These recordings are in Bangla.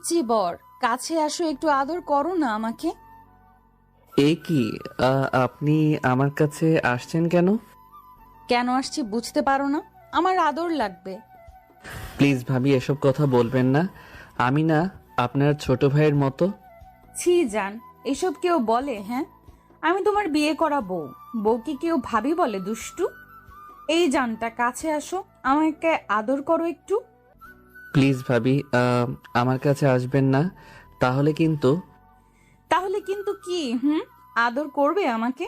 পিচ্চি বর, কাছে আসো, একটু আদর করো না আমাকে। এ কি, আপনি আমার কাছে আসছেন কেন? কেন আসছি বুঝতে পারো না? আমার আদর লাগবে। প্লিজ ভাবি, এসব কথা বলবেন না। আমি না আপনার ছোট ভাইয়ের মতো। ছি জান, এসব কেউ বলে? হ্যাঁ, আমি তোমার বিয়ে করা বউ। বউকে কেউ ভাবি বলে দুষ্টু? এই জানটা কাছে আসো, আমাকে আদর করো একটু। প্লিজ ভাবি, আমার কাছে আসবেন না, তাহলে কিন্তু। তাহলে কিন্তু কি? আদর করবে আমাকে?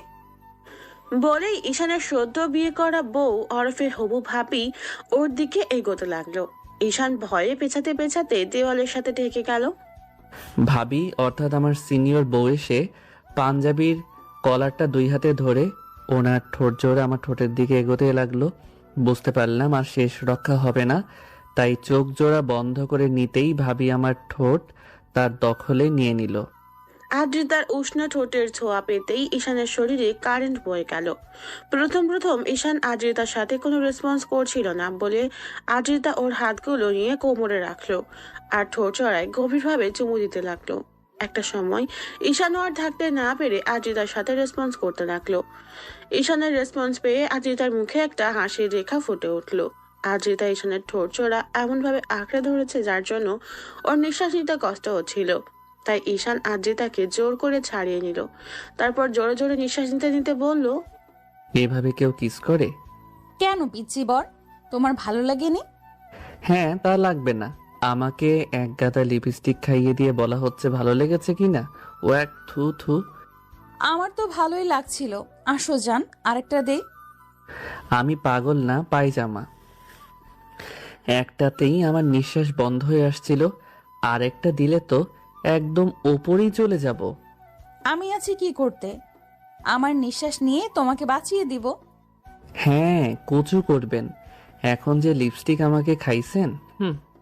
বলেই ঈশানের সদ্য বিয়ে করা বউ ওরফে হবু ভাবি ওর দিকে এগোতে লাগলো। ঈশান ভয়ে পেছাতে পেছাতে দেওয়ালের সাথে ঠেকে গেল। ভাবি অর্থাৎ আমার সিনিয়র বউ এসে পাঞ্জাবির কলারটা দুই হাতে ধরে ওনার ঠোঁট জোড়া আমার ঠোঁটের দিকে এগোতে লাগলো। বুঝতে পারলাম আর শেষ রক্ষা হবে না, তাই চোখ জোড়া বন্ধ করে নিতেই ভাবি আমার ঠোঁট তার দখলে নিয়ে নিল। আদ্রিতার উষ্ণ ঠোঁটের ছোঁয়া পেতেই ঈশানের শরীরে কারেন্ট বয়ে গেল। প্রথম প্রথম ঈশান আদ্রিতার সাথে কোনো রেসপন্স করছিল না বলে আদ্রিতা ওর হাতগুলো নিয়ে কোমরে রাখলো আর ঠোঁট চড়ায় গভীরভাবে চুমু দিতে লাগলো। একটা সময় ঈশানও আর থাকতে না পেরে আদ্রিতার সাথে রেসপন্স করতে লাগলো। ঈশানের রেসপন্স পেয়ে আদ্রিতার মুখে একটা হাসির রেখা ফুটে উঠলো। আদ্রিতা ঈশানের ঠোঁট চোরা এমন ভাবে আঁকড়ে ধরেছে যার জন্য ওর নিঃশ্বাস নিতে কষ্ট হচ্ছিল। তাই ঈশান আদ্রিতাকে জোর করে ছাড়িয়ে নিল। তারপর জোরে জোরে নিঃশ্বাস নিতে নিতে বলল, এভাবে কেউ কিস করে? কেন পিচ্চি বর, তোমার ভালো লাগেনি? হ্যাঁ, তা লাগবে না। আমাকে এক গাদা লিপস্টিক খাইয়ে দিয়ে বলা হচ্ছে ভালো লেগেছে কিনা। ও এক থু থু। আমার তো ভালোই লাগছিল। আসো জান, আরেকটা দে। আমি পাগল না, পায়জামা। একটাতেই আমার নিঃশ্বাস বন্ধ হয়ে আসছিল, আর একটা দিলে তো একদম ওপরেই চলে যাব। আমি আছি কি করতে? আমার নিঃশ্বাস নিয়ে তোমাকে বাঁচিয়ে দিব। হ্যাঁ, কচু করবেন। এখন যে লিপস্টিক আমাকে খাইছেন,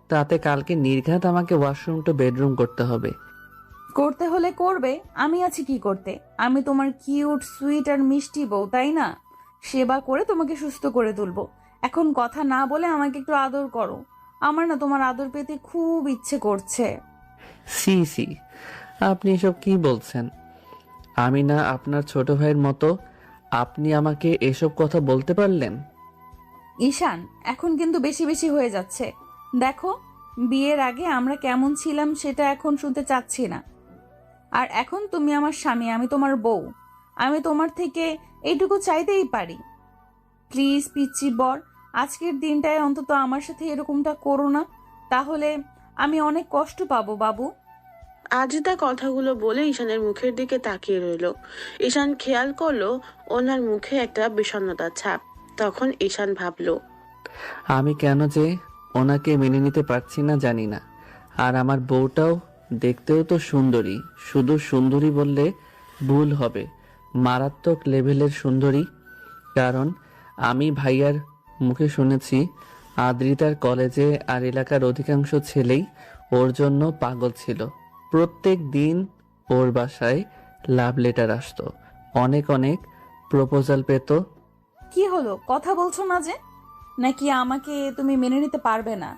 তাতে কালকে নির্ঘাত আমাকে ওয়াশরুম টু বেডরুম করতে হবে। করতে হলে করবে, আমি আছি কি করতে? আমি তোমার কিউট সুইট আর মিষ্টি বউ, তাই না? সেবা করে তোমাকে সুস্থ করে তুলবো। এখন কথা না বলে আমাকে একটু আদর করো। আমার না তোমার আদর পেতে খুব ইচ্ছে করছে। সি সি, আপনি এসব কি বলছেন? আমি না আপনার ছোট ভাইয়ের মতো, আপনি আমাকে এসব কথা বলতে পারলেন? ঈশান, এখন কিন্তু বেশি বেশি হয়ে যাচ্ছে। দেখো, বিয়ের আগে আমরা কেমন ছিলাম সেটা এখন শুনতে চাচ্ছি না। আর এখন তুমি আমার স্বামী, আমি তোমার বউ। আমি তোমার থেকে এইটুকু চাইতেই পারি। প্লিজ পিচ্চি বর, আজকের দিনটায় অন্তত আমার সাথে এরকমটা করো না, তাহলে আমি অনেক কষ্ট পাবো বাবু। আদ্রিতা কথাগুলো বলে ঈশানের মুখের দিকে তাকিয়ে রইল। ঈশান খেয়াল করলো ওনার মুখে একটা বিষণ্ণতার ছাপ। তখন ঈশান ভাবল, আমি কেন যে ওনাকে মেনে নিতে পারছি না জানি না। আর আমার বউটাও দেখতেও তো সুন্দরী। শুধু সুন্দরী বললে ভুল হবে, মারাত্মক লেভেলের সুন্দরী। কারণ আমি ভাইয়ার মুখে শুনেছি আদ্রিতার কলেজে আর এলাকার অধিকাংশ ছেলেই ওর জন্য পাগল ছিল। প্রত্যেক দিন ওর বাসায় লাভ লেটার আসতো, অনেক অনেক প্রপোজাল পেত। কি হলো, কথা বলছো না যে? নাকি আমাকে তুমি মেনে নিতে পারবে না?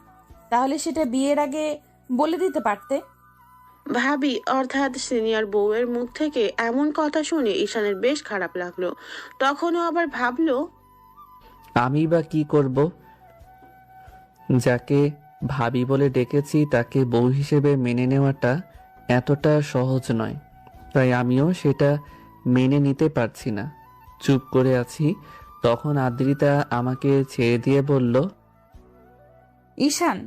তাহলে সেটা বিয়ের আগে বলে দিতে পারতে। ভাবি অর্থাৎ সিনিয়র বউয়ের মুখ থেকে এমন কথা শুনে ঈশানের বেশ খারাপ লাগলো। তখনও আবার ভাবলো, আমি বা কি করব? যাকে ভাবি বলে ডেকেছি তাকে বউ হিসেবে মেনে নেওয়াটা এতটা সহজ নয়। তাই আমিও সেটা মেনে নিতে পারছি না, চুপ করে আছি। তখন আদ্রিতা আমাকে ছেড়ে দিয়ে বলল, ঈশান,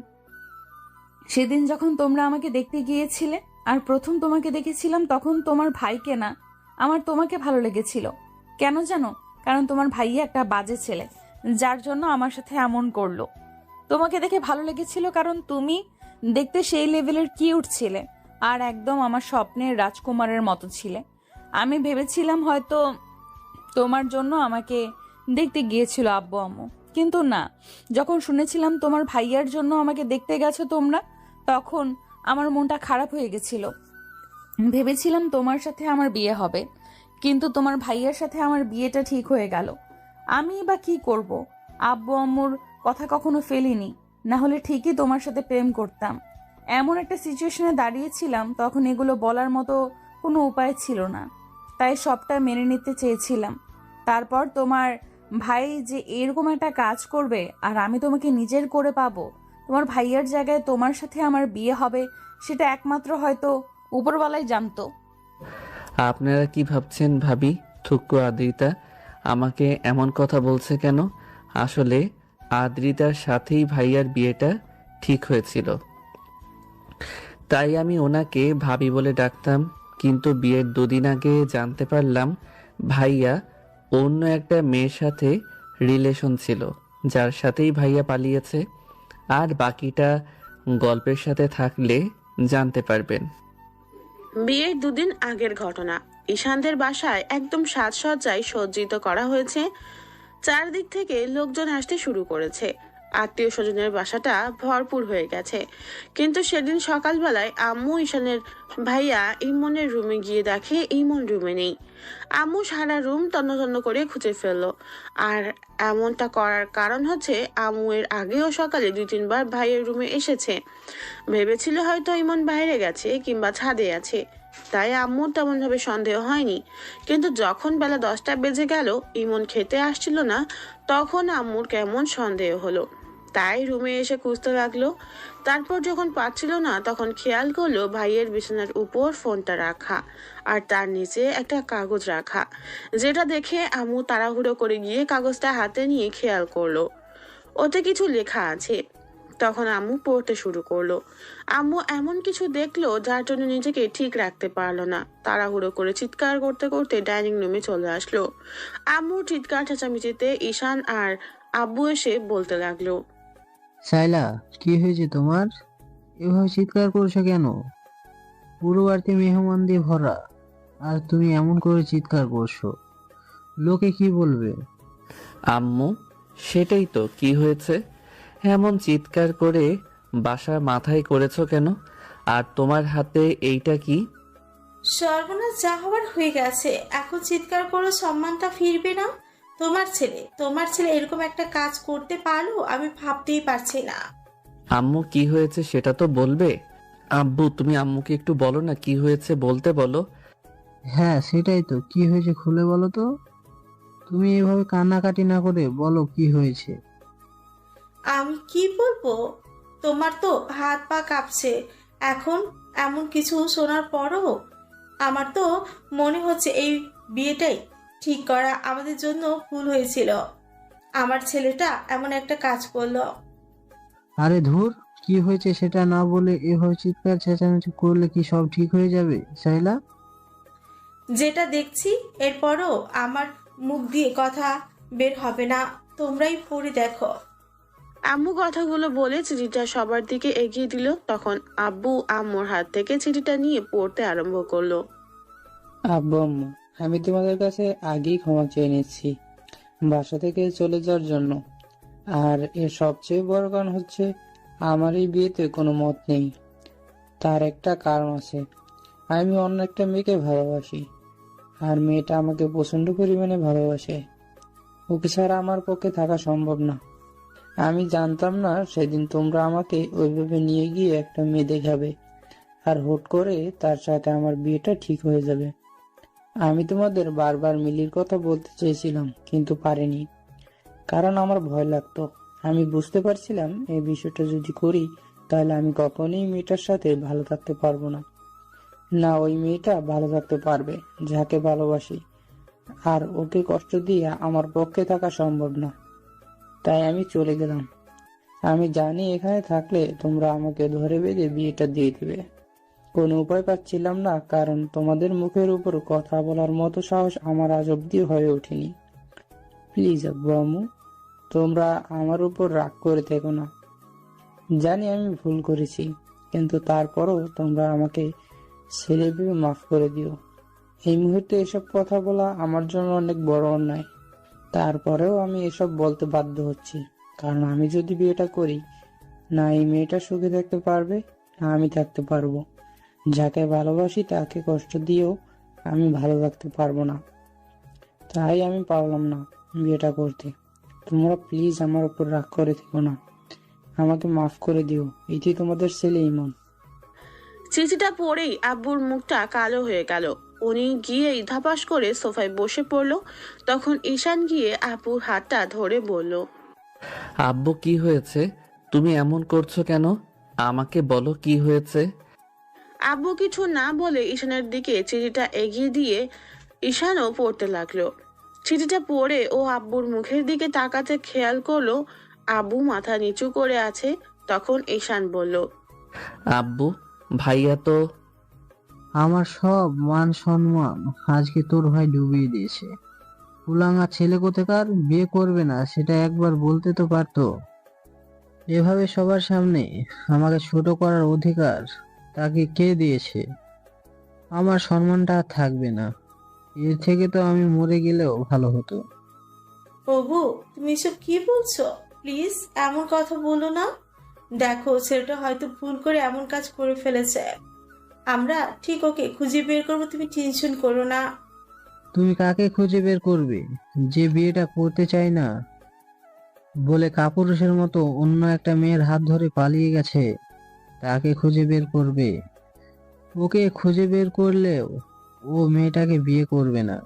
সেদিন যখন তোমরা আমাকে দেখতে গিয়েছিলে আর প্রথম তোমাকে দেখেছিলাম, তখন তোমার ভাইকে না, আমার তোমাকে ভালো লেগেছিল। কেন জানো? কারণ তোমার ভাইয়া একটা বাজে ছেলে, যার জন্য আমার সাথে এমন করলো। তোমাকে দেখে ভালো লেগেছিল কারণ তুমি দেখতে সেই লেভেলের কিউট ছিলে আর একদম আমার স্বপ্নের রাজকুমারের মতো ছিলে। আমি ভেবেছিলাম হয়তো তোমার জন্য আমাকে দেখতে গিয়েছিল আব্বু আম্মু, কিন্তু না। যখন শুনেছিলাম তোমার ভাইয়ার জন্য আমাকে দেখতে গেছো তোমরা, তখন আমার মনটা খারাপ হয়ে গেছিল। ভেবেছিলাম তোমার সাথে আমার বিয়ে হবে, কিন্তু তোমার ভাইয়ার সাথে আমার বিয়েটা ঠিক হয়ে গেল। আমি বা কি করব? আব্বু আম্মুর কথা কখনো ফেলিনি, না হলে ঠিকই তোমার সাথে প্রেম করতাম। এমন একটা সিচুয়েশনে দাঁড়িয়েছিলাম, তখন এগুলো বলার মতো কোনো উপায় ছিল না, তাই সবটা মেনে নিতে চেয়েছিলাম। তারপর তোমার ভাই যে এরকম একটা কাজ করবে আর আমি তোমাকে নিজের করে পাবো, তোমার ভাইয়ার জায়গায় তোমার সাথে আমার বিয়ে হবে, সেটা একমাত্র হয়তো উপরওয়ালাই জানতো। আপনারা কি ভাবছেন ভাবি? থুক্কু আদ্রিতা আমাকে এমন কথা বলছে কেন? আসলে আদ্রিতার সাথেই ভাইয়ার বিয়েটা ঠিক হয়েছিল, তাই আমি ওনাকে ভাবি বলে ডাকতাম। কিন্তু বিয়ের 2 দিন আগে জানতে পারলাম ভাইয়া অন্য একটা মেয়ের সাথে রিলেশন ছিল, যার সাথেই ভাইয়া পালিয়েছে। আর বাকিটা গল্পের সাথে থাকলে জানতে পারবেন। বিয়ের 2 দিন আগের ঘটনা। ঈশানদের বাসায় একদম সাজসজ্জায় সজ্জিত করা হয়েছে। চারদিক থেকে লোকজন আসতে শুরু করেছে। আত্মীয় স্বজনের বাসাটা ভরপুর হয়ে গেছে। কিন্তু সেদিন সকালবেলায় আম্মু ঈশানের ভাইয়া ইমনের রুমে গিয়ে দেখে ইমন রুমে নেই। আম্মু সারা রুম তন্ন তন্ন করে খুঁজে ফেললো। আর এমনটা করার কারণ হচ্ছে আম্মু এর আগেও সকালে 2-3 বার ভাইয়ের রুমে এসেছে। ভেবেছিল হয়তো ইমন বাইরে গেছে কিংবা ছাদে আছে, তাই আম্মুর তেমন ভাবে সন্দেহ হয়নি। কিন্তু যখন বেলা 10টা বেজে গেল, ইমন খেতে আসছিল না, তখন আম্মুর কেমন সন্দেহ হলো। তাই রুমে এসে খুঁজতে লাগলো। তারপর যখন পাচ্ছিল না, তখন খেয়াল করলো ভাইয়ের বিছানার উপর ফোনটা রাখা আর তার নিচে একটা কাগজ রাখা, যেটা দেখে আম্মু তাড়াহুড়ো করে গিয়ে কাগজটা হাতে নিয়ে খেয়াল করলো ওতে কিছু লেখা আছে। তখন আম্মু পড়তে শুরু করলো। আম্মু এমন কিছু দেখলো যার জন্য নিজেকে ঠিক রাখতে পারলো না। তাড়াহুড়ো করে চিৎকার করতে করতে ডাইনিং রুমে চলে আসলো। আম্মুর চিৎকার চেঁচামেচিতে ঈশান আর আব্বু এসে বলতে লাগলো, শাইলা, কি হয়েছে তোমার? এভাবে চিৎকার করছো কেন? পুরো বাড়িতে মেহমান দিয়ে ভরা, আর তুমি এমন করে চিৎকার করছো, লোকে কি বলবে? আম্মু, সেটাই তো, কি হয়েছে? এমন চিৎকার করে বাসা মাথায় করেছো কেন? আর তোমার হাতে এইটা কি? সর্বনাশ, যা হবার হয়ে গেছে। এখন চিৎকার করে সম্মানটা ফিরবে না। তোমার ছেলে এরকম একটা কাজ করতে পারলো, আমি ভাবতেই পারছি না। আম্মু, কি হয়েছে সেটা তো বলবে। আব্বু, তুমি আম্মুকে একটু বলো না, কি হয়েছে বলতে বলো। হ্যাঁ, সেটাই তো, কি হয়েছে খুলে বলো তো। তুমি এভাবে কান্নাকাটি না করে বলো কি হয়েছে। আমি কি বলবো? তোমার তো হাত পা কাঁপছে এখন এমন কিছু শোনার পরও। আমার তো মনে হচ্ছে এই বিয়েটাই ঠিক করা আমাদের জন্য ভুল হয়েছিল। আমার ছেলেটা এমন একটা কাজ করলো। আরে ধুর, কি হয়েছে সেটা না বলে এভাবে চিৎকার চেঁচামেচি করলে কি সব ঠিক হয়ে যাবে শাইলা? যেটা দেখছি এরপরও আমার মুখ দিয়ে কথা বের হবে না। তোমরাই পড়ে দেখো। আম্মু কথাগুলো বলে চিঠিটা সবার দিকে এগিয়ে দিল। তখন আব্বু আম্মুর হাত থেকে চিঠিটা নিয়ে পড়তে আরম্ভ করলো। আব্বু আম্মু, আমি তোমাদের কাছে আগেই ক্ষমা চেয়ে নিচ্ছি বাসা থেকে চলে যাওয়ার জন্য। আর এর সবচেয়ে বড় কারণ হচ্ছে আমার এই বিয়েতে কোনো মত নেই। তার একটা কারণ আছে, আমি অন্য একটা মেয়েকে ভালোবাসি, আর মেয়েটা আমাকে প্রচন্ড পরিমাণে ভালোবাসে। ওকে ছাড়া আমার পক্ষে থাকা সম্ভব না। আমি জানতাম না সেদিন তোমরা আমাকে ওইভাবে নিয়ে গিয়ে একটা মেয়ে দেখাবে, আর হুট করে তার সাথে আমার বিয়েটা ঠিক হয়ে যাবে। আমি তোমাদের বারবার মিলির কথা বলতে চেয়েছিলাম, কিন্তু পারিনি, কারণ আমার ভয় লাগতো। আমি বুঝতে পারছিলাম এই বিষয়টা যদি করি তাহলে আমি কখনোই মেয়েটার সাথে ভালো থাকতে পারবো না। না, ওই মেয়েটা ভালো থাকতে পারবে যাকে ভালোবাসি, আর ওকে কষ্ট দিয়ে আমার পক্ষে থাকা সম্ভব না। তাই আমি চলে গেলাম। আমি জানি এখানে থাকলে তোমরা আমাকে ধরে বেঁধে বিয়েটা দিয়ে দেবে। কোনো উপায় পাচ্ছিলাম না, কারণ তোমাদের মুখের উপর কথা বলার মতো সাহস আমার আজ অব্দি হয়ে ওঠেনি। প্লিজ আব্বু আম্মু, তোমরা আমার উপর রাগ করে থেকো না। জানি আমি ভুল করেছি, কিন্তু তারপরও তোমরা আমাকে ছেলে ভেবে মাফ করে দিও। এই মুহূর্তে এসব কথা বলা আমার জন্য অনেক বড় অন্যায়। তারপরেও আমি এসব বলতে বাধ্য হচ্ছি, কারণ আমি যদি বিয়েটা করি, না এই মেয়েটা সুখে থাকতে পারবে, না আমি থাকতে পারবো। যাকে ভালোবাসি তাকে কষ্ট দিয়েও আমি ভালো থাকতে পারবো না। তাই আমি পারলাম না বিয়েটা করতে। তোমরা প্লিজ আমার উপর রাগ করে থেকো না, আমাকে মাফ করে দিও। এটি তোমাদের ছেলে ইমন। চিঠিটা পড়েই আব্বুর মুখটা কালো হয়ে গেল। উনি গিয়েই ধাপাস করে সোফায় বসে পড়ল। তখন ঈশান গিয়ে আব্বুর হাতটা ধরে বলল, আব্বু কি হয়েছে? তুমি এমন করছো কেন? আমাকে বলো কি হয়েছে? আব্বু কিছু না বলে ঈশানের দিকে চিঠিটা এগিয়ে দিয়ে ঈশানও পড়তে লাগলো। চিঠিটা পড়ে ও আব্বুর মুখের দিকে তাকাতে খেয়াল করলো আব্বু মাথা নিচু করে আছে। তখন ঈশান বলল, আব্বু, ভাইয়া তো আমার সব মান সম্মান আজকে তোর ভাই ডুবিয়ে দিয়েছে। কুলাঙ্গা ছেলে কোথাকার, বিয়ে করবে না সেটা একবার বলতে তো পারতো। এভাবে সবার সামনে আমাকে ছোট করার অধিকার তাকে কে দিয়েছে? আমার সম্মানটা আর থাকবে না। এর থেকে তো আমি মরে গেলেও ভালো হতো। ওগো, তুমি এসব কি বলছো? প্লিজ এমন কথা বলো না। দেখো, ছেলেটা হয়তো ভুল করে এমন কাজ করে ফেলেছে। আমরা ঠিক ওকে খুঁজে বের করবো, তুমি টেনশন করো না। তুমি কাকে খুঁজে বের করবে? যে বিয়েটা করতে চায় না বলে কাপুরুষের মতো অন্য একটা মেয়ের হাত ধরে পালিয়ে গেছে, তাকে খুঁজে বের করবে। ওকে খুঁজে বের করলেও ও মেয়েটাকে বিয়ে করবে না।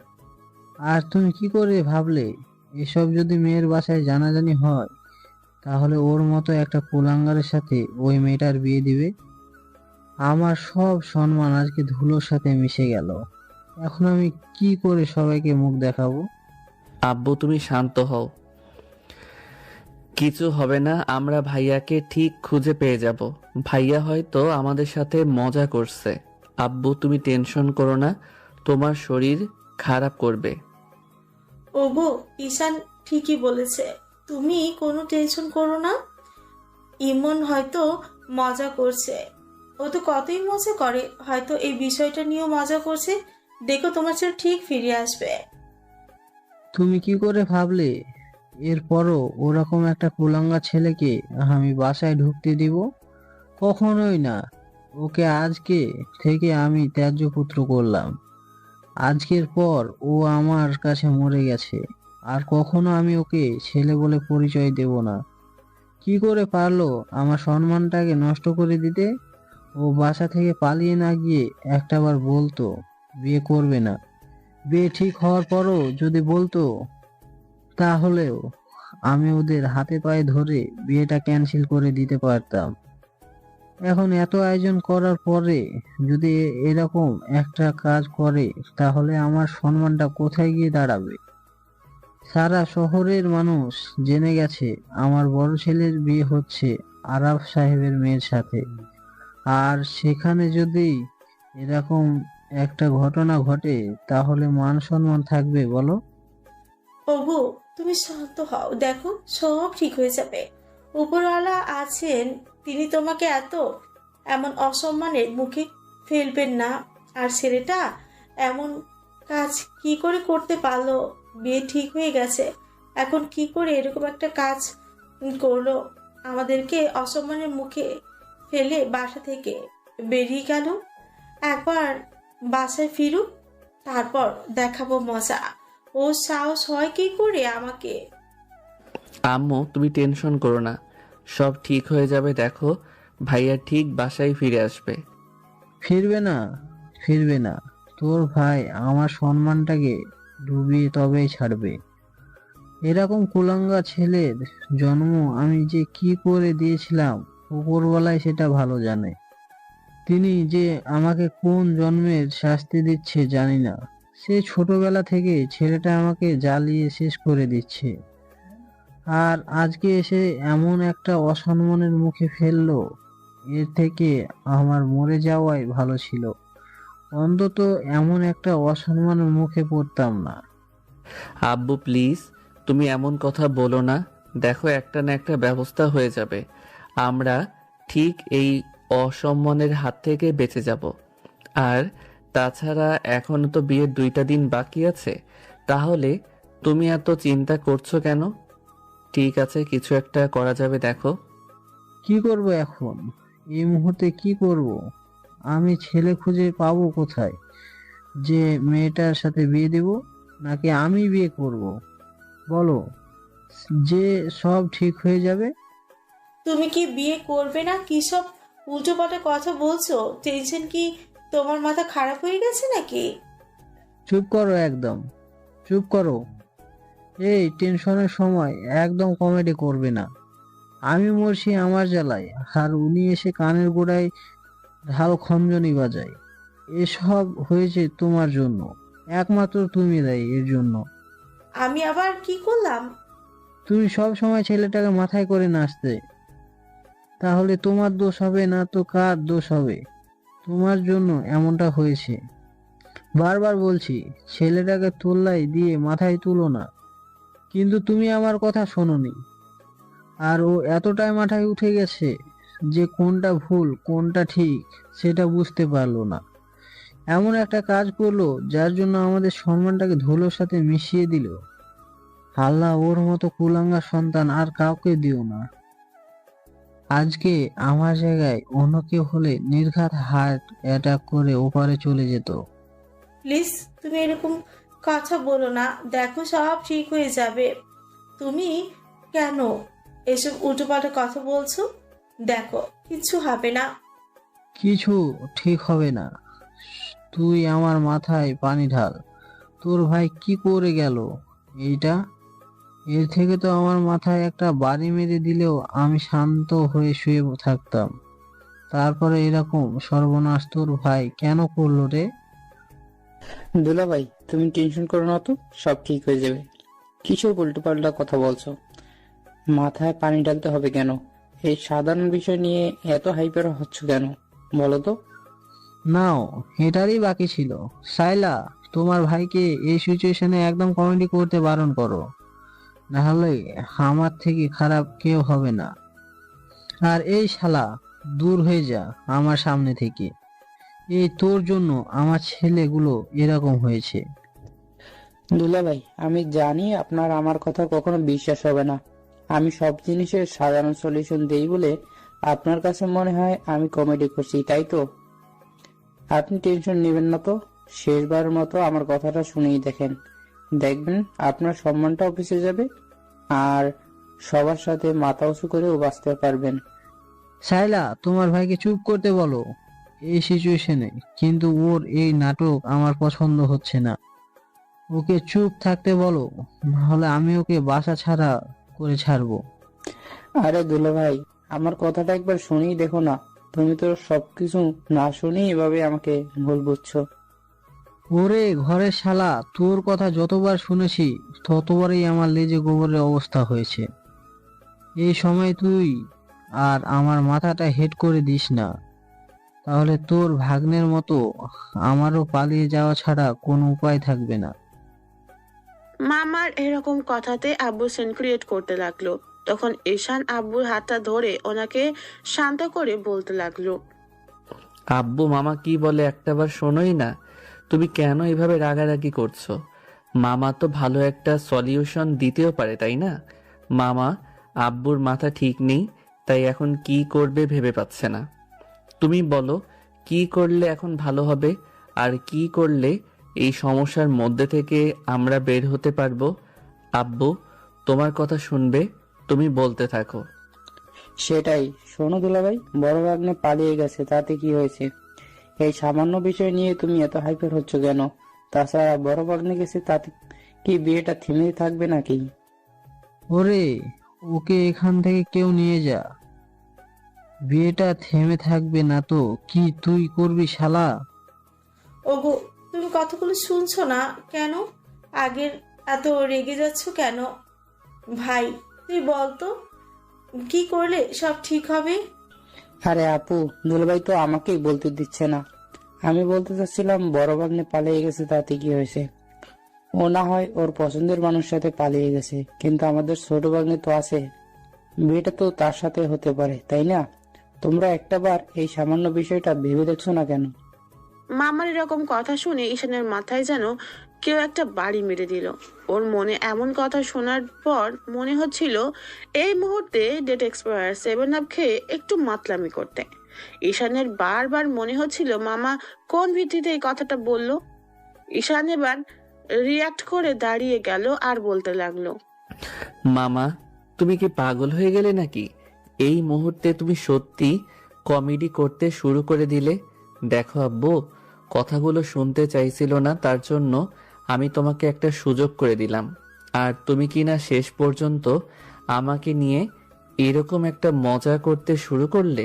আর তুমি কি করে ভাবলে এসব যদি মেয়ের বাসায় জানাজানি হয় তাহলে ওর মতো একটা কুলাঙ্গারের সাথে ওই মেয়েটার বিয়ে দিবে? আমার সব সম্মান আজকে ধুলোর সাথে মিশে গেল। এখন আমি কি করে সবাইকে মুখ দেখাবো? আব্বু তুমি শান্ত হও, কিছু হবে না। আমরা ভাইয়াকে ঠিক খুঁজে পেয়ে যাব। ভাইয়া হয়তো আমাদের সাথে মজা করছে। আব্বু তুমি টেনশন করো না, তোমার শরীর খারাপ করবে। ওগো, ঈশান ঠিকই বলেছে, তুমি কোনো টেনশন করো না। ইমন হয়তো মজা করছে, ও তো কতই মজা করে, হয়তো এই বিষয়টা নিয়েও মজা করছে। দেখো, তোমার ছেলে ঠিক ফিরে আসবে। তুমি কি করে ভাবলে এরপরও ওরকম একটা কুলাঙ্গা ছেলেকে আমি বাসায় ঢুকতে দিব? কখনোই না। ওকে আজকে থেকে আমি ত্যায্য পুত্র করলাম। আজকের পর ও আমার কাছে মরে গেছে, আর কখনো আমি ওকে ছেলে বলে পরিচয় দেব না। কি করে পারলো আমার সম্মানটাকে নষ্ট করে দিতে? ও বাসা থেকে পালিয়ে না গিয়ে একটাবার বলতো বিয়ে করবে না। বিয়ে ঠিক হওয়ার পরও যদি বলতো তাহলেও আমি ওদের হাতে পায়ে ধরে বিয়েটা ক্যান্সেল করে দিতে পারতাম। এখন এত আয়োজন করার পরে যদি এরকম একটা কাজ করে তাহলে আমার সম্মানটা কোথায় গিয়ে দাঁড়াবে? সারা শহরের মানুষ জেনে গেছে আমার বড় ছেলের বিয়ে হচ্ছে আরাফ সাহেবের মেয়ের সাথে। আর সেখানে যদি এরকম একটা ঘটনা ঘটে তাহলে মান সম্মান থাকবে বলো? ওগো, তুমি শান্ত হও, দেখো সব ঠিক হয়ে যাবে। উপরওয়ালা আছেন, তিনি তোমাকে এমন অসম্মানের মুখে ফেলবেন না। আর ছেলেটা এমন কাজ কি করে করতে পারলো? বিয়ে ঠিক হয়ে গেছে, এখন কি করে এরকম একটা কাজ করলো? আমাদেরকে অসম্মানের মুখে ফেলে বাসা থেকে বেরিয়ে গেল। একবার বাসায় ফিরুক, তারপর দেখাবো মজা। ও সাহস হয় কি করে আমাকে? আম্মু তুমি টেনশন করো না, সব ঠিক হয়ে যাবে। দেখো ভাইয়া ঠিক বাসায় ফিরে আসবে। ফিরবে না, ফিরবে না। তোর ভাই আমার সম্মানটাকে ডুবিয়ে তবেই ছাড়বে। এরকম কুলাঙ্গা ছেলের জন্ম আমি যে কি করে দিয়েছিলাম উপরওয়ালাই সেটা ভালো জানে। তিনি যে আমাকে কোন জন্মের শাস্তি দিচ্ছে জানি না। সে ছোটবেলা থেকে ছেলেটা আমাকে জ্বালিয়ে শেষ করে দিচ্ছে, আর আজকে এসে এমন একটা অসম্মানের মুখে ফেললো। এর থেকে আমার মরে যাওয়াই ভালো ছিল। অন্তত এমন একটা অসম্মানের মুখে পড়তাম না। আব্বু প্লিজ তুমি এমন কথা বলো না। দেখো একটা না একটা ব্যবস্থা হয়ে যাবে। আমরা ঠিক এই অসম্মানের হাত থেকে বেঁচে যাব। আর তাছাড়া এখনো তো বিয়ের 2টা দিন বাকি আছে। তাহলে তুমি এত চিন্তা করছো কেন? ঠিক আছে, কিছু একটা করা যাবে। দেখো কি করব এখন? এই মুহূর্তে কি করব? আমি ছেলে খুঁজে পাবো কোথায় যে মেয়েটার সাথে বিয়ে দেব? নাকি আমি বিয়ে করব? বলো, যে সব ঠিক হয়ে যাবে। তুমি কি বিয়ে করবে না? কি সব উল্টোপাল্টা কথা বলছো? টেনশন কি তোমার মাথা খারাপ হয়ে গেছে নাকি? চুপ করো, একদম চুপ করো। এই টেনশনের সময় একদম কমেডি করবে না। আমি মরছি আমার জ্বালায়, আর উনি এসে কানের গোড়ায় ঢাল খঞ্জনি বাজায়। এসব হয়েছে তোমার জন্য, একমাত্র তুমি দায়ী এর জন্য। আমি আবার কি করলাম? তুমি সব সময় ছেলেটাকে মাথায় করে নাচতে, তাহলে তোমার দোষ হবে না তো কার দোষ হবে? তোমার জন্য এমনটা হয়েছে। বারবার বলছি ছেলেটাকে তোল্লাই দিয়ে মাথায় তুলো না, কিন্তু তুমি আমার কথা শোনোনি। আর ও এতটাই মাথায় উঠে গেছে যে কোনটা ভুল কোনটা ঠিক সেটা বুঝতে পারলো না। এমন একটা কাজ করলো যার জন্য আমাদের সম্মানটাকে ধুলোর সাথে মিশিয়ে দিল। আল্লাহ ওর মতো কুলাঙ্গা সন্তান আর কাউকে দিও না। আজকে আমার জায়গায় অন্য কেউ হলে নির্ঘাত হার্ট অ্যাটাক করে ওপারে চলে যেত। প্লিজ তুমি এরকম কথা বলো না, দেখো সব ঠিক হয়ে যাবে। তুমি কেন এসব উল্টোপাল্টা কথা বলছো? দেখো কিচ্ছু হবে না। কিছু ঠিক হবে না। তুই আমার মাথায় পানি ঢাল। তোর ভাই কি করে গেল এইটা? এর থেকে তো আমার মাথায় একটা বাড়ি মেরে দিলেও আমি শান্ত হয়ে শুয়ে থাকতাম। তারপরে এরকম সর্বনাশ তোর ভাই কেন করলো রে? দুলাভাই, তুমি টেনশন করো না তো, সব ঠিক হয়ে যাবে। কিসব উল্টোপাল্টা কথা বলছো? মাথায় পানি ঢালতে হবে কেন? এই সাধারণ বিষয় নিয়ে এত হাইপার হচ্ছ কেন বলো তো? নাও, এটারই বাকি ছিল। সাইলা, তোমার ভাইকে এই সিচুয়েশনে একদম কমেডি করতে বারণ করো, না হলে আমার থেকে খারাপ কেউ হবে না। আর এই শালা, দূর হয়ে যা আমার সামনে থেকে। এই তোর জন্য আমার ছেলেগুলো এরকম হয়েছে। দুলাভাই, আমি জানি আপনার আমার কথা কখনো বিশ্বাস হবে না। আমি সব জিনিসের সাধারণ সলিউশন দেই বলে আপনার কাছে মনে হয় আমি কমেডি করছি, তাই তো? আপনি টেনশন নেবেন না তো, শেষবারের মতো আমার কথাটা শুনেই দেখেন। দেখবেন আপনার সম্মানটা অফিসে যাবে, আর সবার সাথে মাথা উঁচু করেও বাঁচতে পারবেন। সাইলা, তোমার ভাইকে চুপ করতে বলো এই সিচুয়েশনে। কিন্তু ওর এই নাটক আমার পছন্দ হচ্ছে না। ওকে চুপ থাকতে বলো, নাহলে আমি ওকে বাসা ছাড়া করে ছাড়বো। আরে দুলাভাই, আমার কথাটা একবার শুনেই দেখো না। তুমি তো সবকিছু না শুনেই এভাবে আমাকে ভুল বুঝছো। ওরে ঘরের শালা, তোর কথা যতবার শুনেছি ততবারই আমার লেজে গোবরের অবস্থা হয়েছে। এই সময় তুই আর আমার মাথাটা হেড করে দিস না, তাহলে তোর ভাগ্নের মতো আমারও পালিয়ে যাওয়া ছাড়া কোনো উপায় থাকবে না। মামার এরকম কথাতে আব্বু সিন ক্রিয়েট করতে লাগলো। তখন ঈশান আব্বুর হাতটা ধরে ওনাকে শান্ত করে বলতে লাগলো, আব্বু মামা কি বলে একটাবার শোনোই না। তুমি কেন এভাবে রাগারাগি করছো? মামা তো ভালো একটা সলিউশন দিতেও পারে, তাই না? মামা, আব্বুর মাথা ঠিক নেই, তাই এখন কি করবে ভেবে পাচ্ছে না। তুমি বলো কি করলে এখন ভালো হবে, আর কি করলে এই সমস্যার মধ্যে থেকে আমরা বের হতে পারবো। আব্বু তোমার কথা শুনবে, তুমি বলতে থাকো। সেটাই, শোনো দুলাভাই, বড় ভাগ্নে পালিয়ে গেছে, তাতে কি হয়েছে? এই সামান্য বিষয় নিয়ে তুমি এত হাইপার হচ্ছ কেন? তাছাড়া বড় ভাগ্নে গেছে, তাতে কি বিয়েটা থেমে থাকবে নাকি? ওরে, ওকে এখান থেকে কেউ নিয়ে যা। বিয়েটা থেমে থাকবে না তো কি তুই করবি শালা? ওগো, তুমি কথাগুলো শুনছো না কেন? আগের এত রেগে যাচ্ছ কেন? ভাই তুই বলতো কি করলে সব ঠিক হবে? আরে আপু, দুলাভাই তো আমাকেই বলতে দিচ্ছে না। আমি বলতে চাচ্ছিলাম বড় ভাগ্নে পালিয়ে গেছে, তাতে কি হয়েছে? ও না হয় ওর পছন্দের মানুষের সাথে পালিয়ে গেছে, কিন্তু আমাদের ছোট ভাগ্নে তো আছে। বিয়েটা তো তার সাথে হতে পারে, তাই না? তোমরা একটাবার এই সামান্য বিষয়টা ভেবে দেখছো না কেন? মামার এরকম কথা শুনে ঈশানের মাথায় যেন কেউ একটা বাড়ি মেরে দিল। ওর মনে এমন কথা শোনার পর মনে হচ্ছিল এই মুহূর্তে ডেট এক্সপায়ার 7 আপ খেয়ে একটু মাতলামি করতে। ঈশানের বারবার মনে হচ্ছিল মামা কোন ভিত্তিতে এই কথাটা বলল। ঈশান এবার রিয়াক্ট করে দাঁড়িয়ে গেল আর বলতে লাগলো, মামা, তুমি কি পাগল হয়ে গেলে নাকি? এই মুহূর্তে তুমি সত্যি কমেডি করতে শুরু করে দিলে। দেখো আব্বু, কথাগুলো শুনতে চাইছিল না, তার জন্য আমি তোমাকে একটা সুযোগ করে দিলাম, আর তুমি কি না শেষ পর্যন্ত আমাকে নিয়ে এরকম একটা মজা করতে শুরু করলে।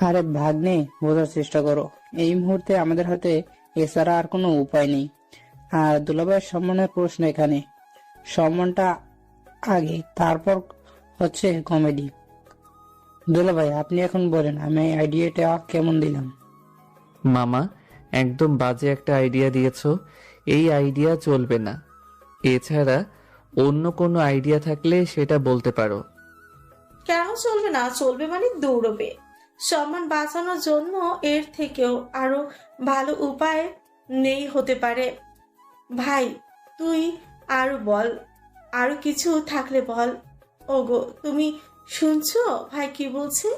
আরে ভাগ্নে, বোঝার চেষ্টা করো। এই মুহূর্তে আমাদের হাতে এছাড়া আর কোনো উপায় নেই। আর দুলাভাইয়ের সম্মানের প্রশ্ন এখানে। সম্মানটা আগে, তারপর হচ্ছে কমেডি। দুলাভাই, আপনি এখন বলেন আমি এই আইডিয়াটা কেমন দিলাম? মামা, একদম বাজে একটা আইডিয়া দিয়েছো। এই আইডিয়া চলবে না। এছাড়া অন্য কোনো আইডিয়া থাকলে সেটা বলতে পারো। কেন চলবে না? চলবে মানে দৌড়বে। সম্মান বাঁচানোর জন্য এর থেকেও আরো ভালো উপায় নেই হতে পারে। ভাই, তুই আরো বল, আরো কিছু থাকলে বল। ওগো, তুমি শুনছো ভাই কি বলছে?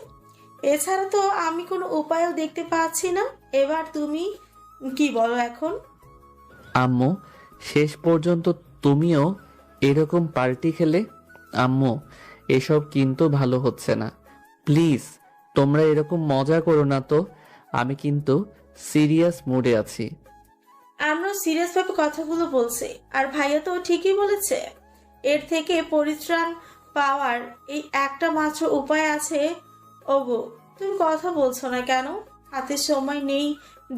এছাড়া তো আমি কোনো উপায়ও দেখতে পাচ্ছি না। এবার তুমি কি বলো এখন? আম্মু, শেষ পর্যন্ত তুমিও এরকম পার্টি খেলে। আম্মু, এসব কিন্তু ভালো হচ্ছে না। প্লিজ তোমরা এরকম মজা করো না তো। আমি কিন্তু সিরিয়াস মুডে আছি। আমরা সিরিয়াস ভাবে কথাগুলো বলছি, আর ভাইয়া তো ঠিকই বলেছে। এর থেকে পরিত্রাণ পাওয়ার এই একটা মাত্র উপায় আছে। ওগো, তুমি কথা বলছো না কেন? হাতে সময় নেই,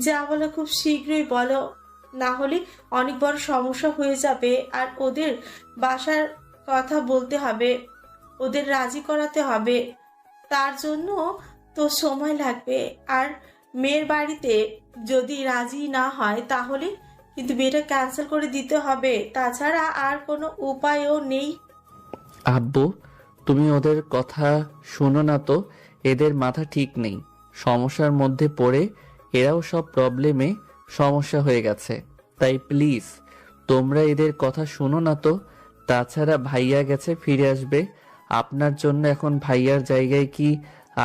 যা বলে খুব শীঘ্রই বলো, না হলে অনেক বড় সমস্যা হয়ে যাবে। আর ওদের বাসার কথা বলতে হবে, ওদের রাজি করাতে হবে, তার জন্য তো সময় লাগবে। আর মেয়ের বাড়িতে যদি রাজি না হয় তাহলে কিন্তু বিয়েটা ক্যান্সেল করে দিতে হবে। তাছাড়া আর কোনো উপায়ও নেই। আব্বু, তুমি ওদের কথা শোনো না তো। এদের মাথা ঠিক নেই। সমস্যার মধ্যে পড়ে এরাও সব প্রবলেমে সমস্যা হয়ে গেছে। তাই প্লিজ তোমরা এদের কথা শোনো না তো। তাছাড়া ভাইয়া গেছে, ফিরে আসবে। আপনার জন্য এখন ভাইয়ার জায়গায় কি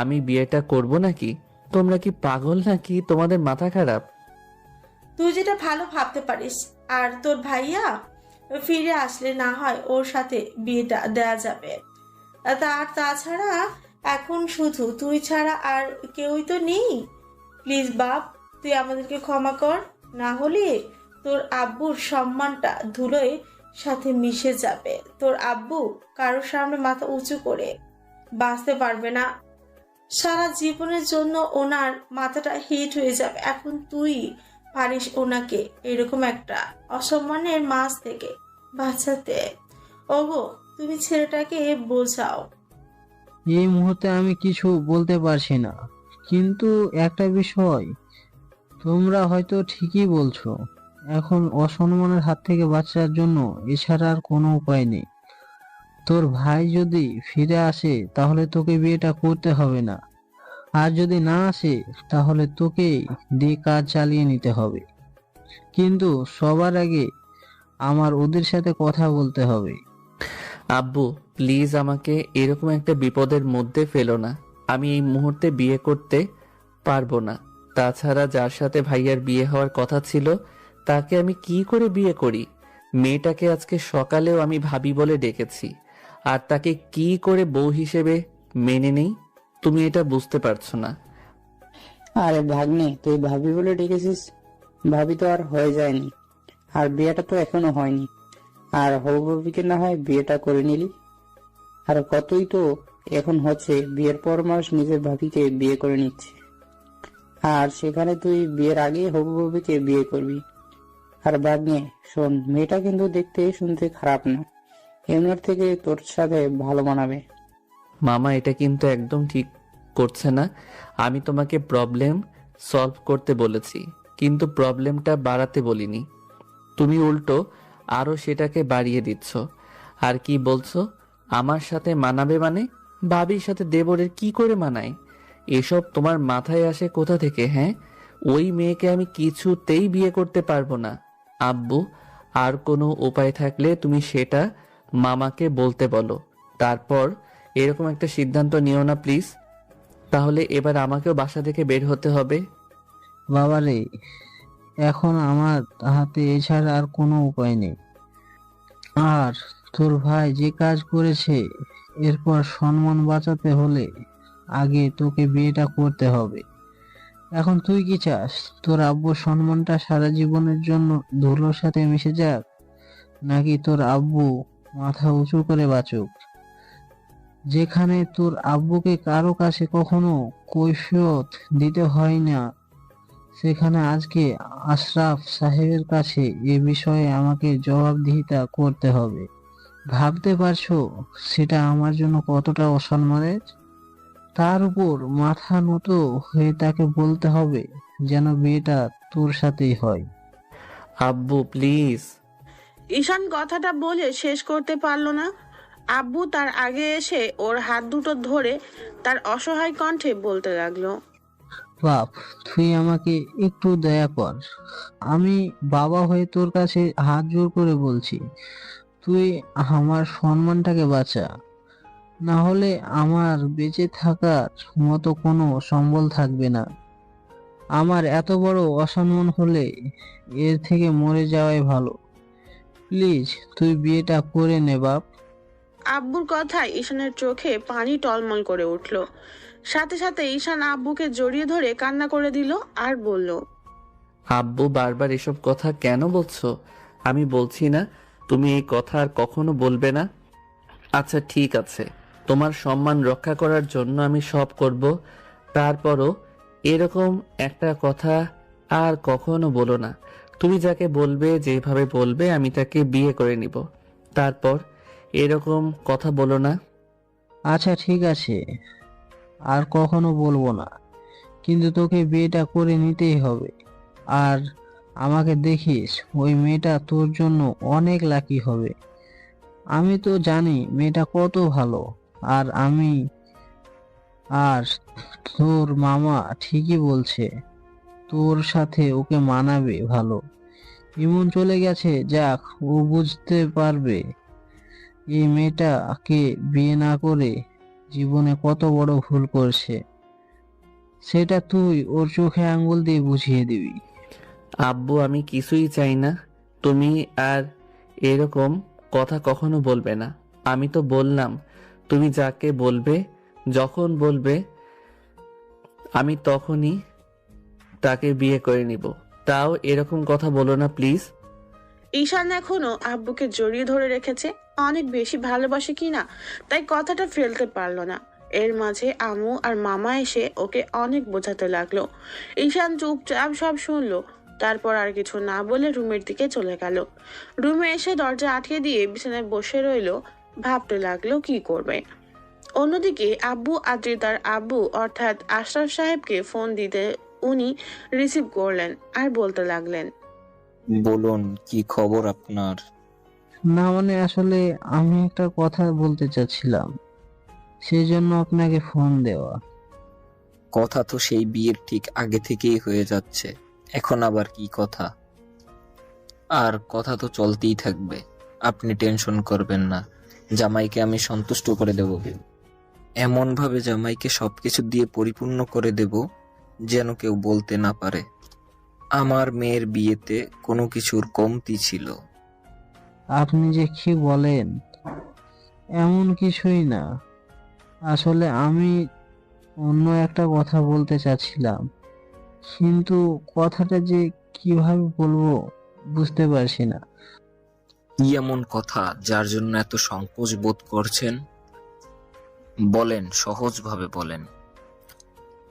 আমি বিয়েটা করব নাকি? তোমরা কি পাগল নাকি? তোমাদের মাথা খারাপ? তুই যেটা ভালো ভাবতে পারিস। আর তোর ভাইয়া ফিরে আসলে না হয় ওর সাথে বিয়েটা দেয়া যাবে। তাছাড়া এখন শুধু তুই ছাড়া আর কেউই তো নেই। প্লিজ বাপ, তুই আমাদেরকে ক্ষমা কর, না হলে তোর আব্বুর সম্মানটা ধুলোয় সাথে মিশে যাবে। তোর আব্বু কারোর সামনে মাথা উঁচু করে বাঁচতে পারবে না। সারা জীবনের জন্য ওনার মাথাটা হিট হয়ে যাবে। এখন তুই পারিস ওনাকে এরকম একটা অসম্মানের মাছ থেকে বাঁচাতে? ওগো, তুমি ছেলেটাকে বোঝাও। এই মুহূর্তে আমি কিছু বলতে পারছি না, কিন্তু একটা বিষয় তোমরা হয়তো ঠিকই বলছো। এখন অসম্মানের হাত থেকে বাঁচার জন্য এছাড়া আর কোনো উপায় নেই। তোর ভাই যদি ফিরে আসে তাহলে তোকে বিয়েটা করতে হবে না, আর যদি না আসে তাহলে তোকেই দিয়ে কাজ চালিয়ে নিতে হবে। কিন্তু সবার আগে আমার ওদের সাথে কথা বলতে হবে। আব্বু, প্লিজ আমাকে এরকম একটা বিপদের মধ্যে ফেলো না। আমি এই মুহূর্তে বিয়ে করতে পারবো না। তাছাড়া যার সাথে ভাইয়ার বিয়ে হওয়ার কথা ছিল তাকে আমি কি করে বিয়ে করি? মেয়েটাকে আজকে সকালেও আমি ভাবি বলে ডেকেছি, আর তাকে কি করে বউ হিসেবে মেনে নেই? তুমি এটা বুঝতে পারছো না। আরে ভাগ্নে, তুই ভাবি বলে ডেকেছিস? ভাবি তো আর হয়ে যায়নি, আর বিয়েটা তো এখনো হয়নি। আর হবু ভাবিকে না হয় বিয়েটা করে নিলি। আর কতই তো এখন হচ্ছে, বিয়ের পর মানুষ নিজের ভাবিকে বিয়ে করে নিচ্ছে, আর সেখানে তুই বিয়ের আগে হবু ভাবিকে বিয়ে করবি। আর ভাগ্নে শোন, মেয়েটা কিন্তু দেখতে শুনতে খারাপ না, এমনির থেকে তোর সাথে ভালো মানাবে। মামা, এটা কিন্তু একদম ঠিক করছে না। আমি তোমাকে প্রবলেম সলভ করতে বলেছি, কিন্তু প্রবলেমটা বাড়াতে বলিনি। তুমি উল্টো আরো সেটাকে বাড়িয়ে দিচ্ছ। আর কি বলছো আমার সাথে মানাবে? মানে ভাবির সাথে দেবরের কি করে মানায়? এসব তোমার মাথায় আসে কোথা থেকে? হ্যাঁ, ওই মেয়েকে আমি কিছুতেই বিয়ে করতে পারবো না। আব্বু, আর কোনো উপায় থাকলে তুমি সেটা মামাকে বলতে বলো। তারপর এরকম একটা সিদ্ধান্ত নিও না প্লিজ। তাহলে এবার আমাকেও বাসা থেকে বের হতে হবে। বাবারে, এখন আমার হাতে এছাড়া আর কোনো উপায় নেই। আর তোর ভাই যে কাজ করেছে, এরপর সম্মান বাঁচাতে হলে আগে তোকে বিয়েটা করতে হবে। এখন তুই কি চাস, তোর আব্বুর সম্মানটা সারা জীবনের জন্য ধুলোর সাথে মিশে যাক, নাকি তোর আব্বু মাথা উঁচু করে বাঁচুক? যেখানে তোর আব্বুকে কারো কাছে কখনো কৈফিয়ত দিতে হয় না, সেখানে আজকে আশরাফ সাহেবের কাছে এ বিষয়ে আমাকে জবাবদিহিতা করতে হবে। ভাবতে পারছো সেটা আমার জন্য কতটা অসম্মানের? তার উপর মাথা নত হয়ে তাকে বলতে হবে যেন বিয়েটা তোর সাথেই হয়। আব্বু প্লিজ। ঈশান কথাটা বলে শেষ করতে পারলো না। আব্বু তার আগে এসে ওর হাত দুটো ধরে তার অসহায় কণ্ঠে বলতে লাগলো, বাপ, তুই আমাকে একটু দয়া কর। আমি বাবা হয়ে তোর কাছে হাত জোর করে বলছি, তুই আমার সম্মানটাকে বাঁচা। না হলে আমার বেঁচে থাকার মতো কোনো সম্বল থাকবে না। আমার এত বড় অসম্মান হলে এর থেকে মরে যাওয়াই ভালো। প্লিজ তুই বিয়েটা করে নে বাপ। আব্বুর কথায় ঈশানের চোখে পানি টলমল করে উঠল। সাথে সাথে ঈশান আব্বুকে জড়িয়ে ধরে কান্না করে দিল আর বলল, আব্বু বারবার এসব কথা কেন বলছো? আমি বলছি না তুমি এই কথা আর কখনো বলবে না? আচ্ছা ঠিক আছে, তোমার সম্মান রক্ষা করার জন্য আমি সব করব। তারপরও এরকম একটা কথা আর কখনো বলো না। তুমি যাকে বলবে, যেভাবে বলবে, আমি তাকে বিয়ে করে নিব। তারপর এরকম কথা বলো না। আচ্ছা ঠিক আছে, আর কখনো বলবো না, কিন্তু তোকে বিয়েটা করে নিতেই হবে। আর আমাকে দেখিস, ওই মেয়েটা তোর জন্য অনেক লাকি হবে। আমি তো জানি মেয়েটা কত ভালো। আর আর তোর মামা ঠিকই বলছে, তোর সাথে ওকে মানাবে ভালো। ইমন চলে গেছে, যাক, ও বুঝতে পারবে এই মেয়েটাকে বিয়ে না করে জীবনে কত বড় ভুল করছে। সেটা তুই ওর চোখে আঙ্গুল দিয়ে বুঝিয়ে দিবি। আব্বু আমি কিছুই চাই না, তুমি আর এরকম কথা কখনো বলবে না। আমি তো বললাম তুমি যাকে বলবে, যখন বলবে, আমি তখনই তাকে বিয়ে করে নিব। তাও এরকম কথা বলো না প্লিজ। ঈশান এখনো আব্বুকে জড়িয়ে ধরে রেখেছে, অনেক বেশি ভালোবাসে কিনা তাই কথাটা ফেলতে পারলো না। এর মাঝে আম্মু আর মামা এসে ওকে অনেক বোঝাতে লাগলো। ঈশান চুপচাপ সব শুনলো, তারপর আর কিছু না বলে রুমের দিকে চলে গেল। রুমে এসে দরজা আটকে দিয়ে বিছানায় বসে রইলো, ভাবতে লাগলো কি করবে। অন্যদিকে আব্বু আদ্রিতার আব্বু অর্থাৎ আশরাফ সাহেবকে ফোন দিতে উনি রিসিভ করলেন আর বলতে লাগলেন, বলুন, কি খবর আপনার? না মানে আসলে আমি একটা কথা বলতে চাচ্ছিলাম, সেই জন্য আপনাকে ফোন দেওয়া। কথা তো সেই বিয়ের ঠিক আগে থেকেই হয়ে যাচ্ছে, এখন আবার কি কথা? আর কথা তো চলতেই থাকবে, আপনি টেনশন করবেন না। জামাইকে আমি সন্তুষ্ট করে দেব, এমন ভাবে জামাইকে সবকিছু দিয়ে পরিপূর্ণ করে দেব যেন কেউ বলতে না পারে আমার মেয়ের বিয়েতে কোনো কিছুর কমতি ছিল। আপনি যে কি বলেন, এমন কিছুই না। আসলে আমি অন্য একটা কথা বলতে চাচ্ছিলাম, কিন্তু কথাটা যে কিভাবে বলবো বুঝতে পারছি না। কি এমন কথা যার জন্য এত সংকোচ বোধ করছেন? বলেন, সহজভাবে বলেন।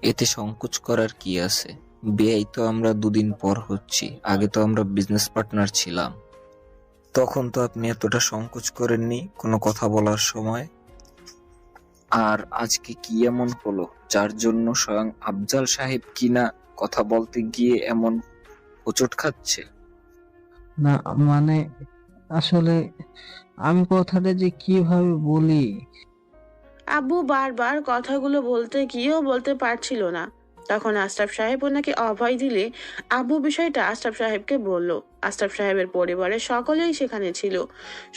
এতে সংকোচ করার কি আছে? বিয়েই তো আমরা দুদিন পর হচ্ছি, আগে তো আমরা বিজনেস পার্টনার ছিলাম। তখন তো আপনি এতটা সংকোচ করেননি কোনো কথা বলার সময়। আর আজকে কি এমন হলো যার জন্য স্বয়ং আফজাল সাহেব কিনা কথা বলতে গিয়ে এমন হোঁচট খাচ্ছে? না মানে আসলে আমি কথাটা যে কিভাবে বলি। আব্বু বারবার কথাগুলো বলতে গিয়েও বলতে পারছিল না। তখন আশরাফ সাহেব ওনাকে অভয় দিলে আব্বু বিষয়টা আশরাফ সাহেবকে বলল। আশরাফ সাহেবের পরিবারের সকলেই সেখানে ছিল।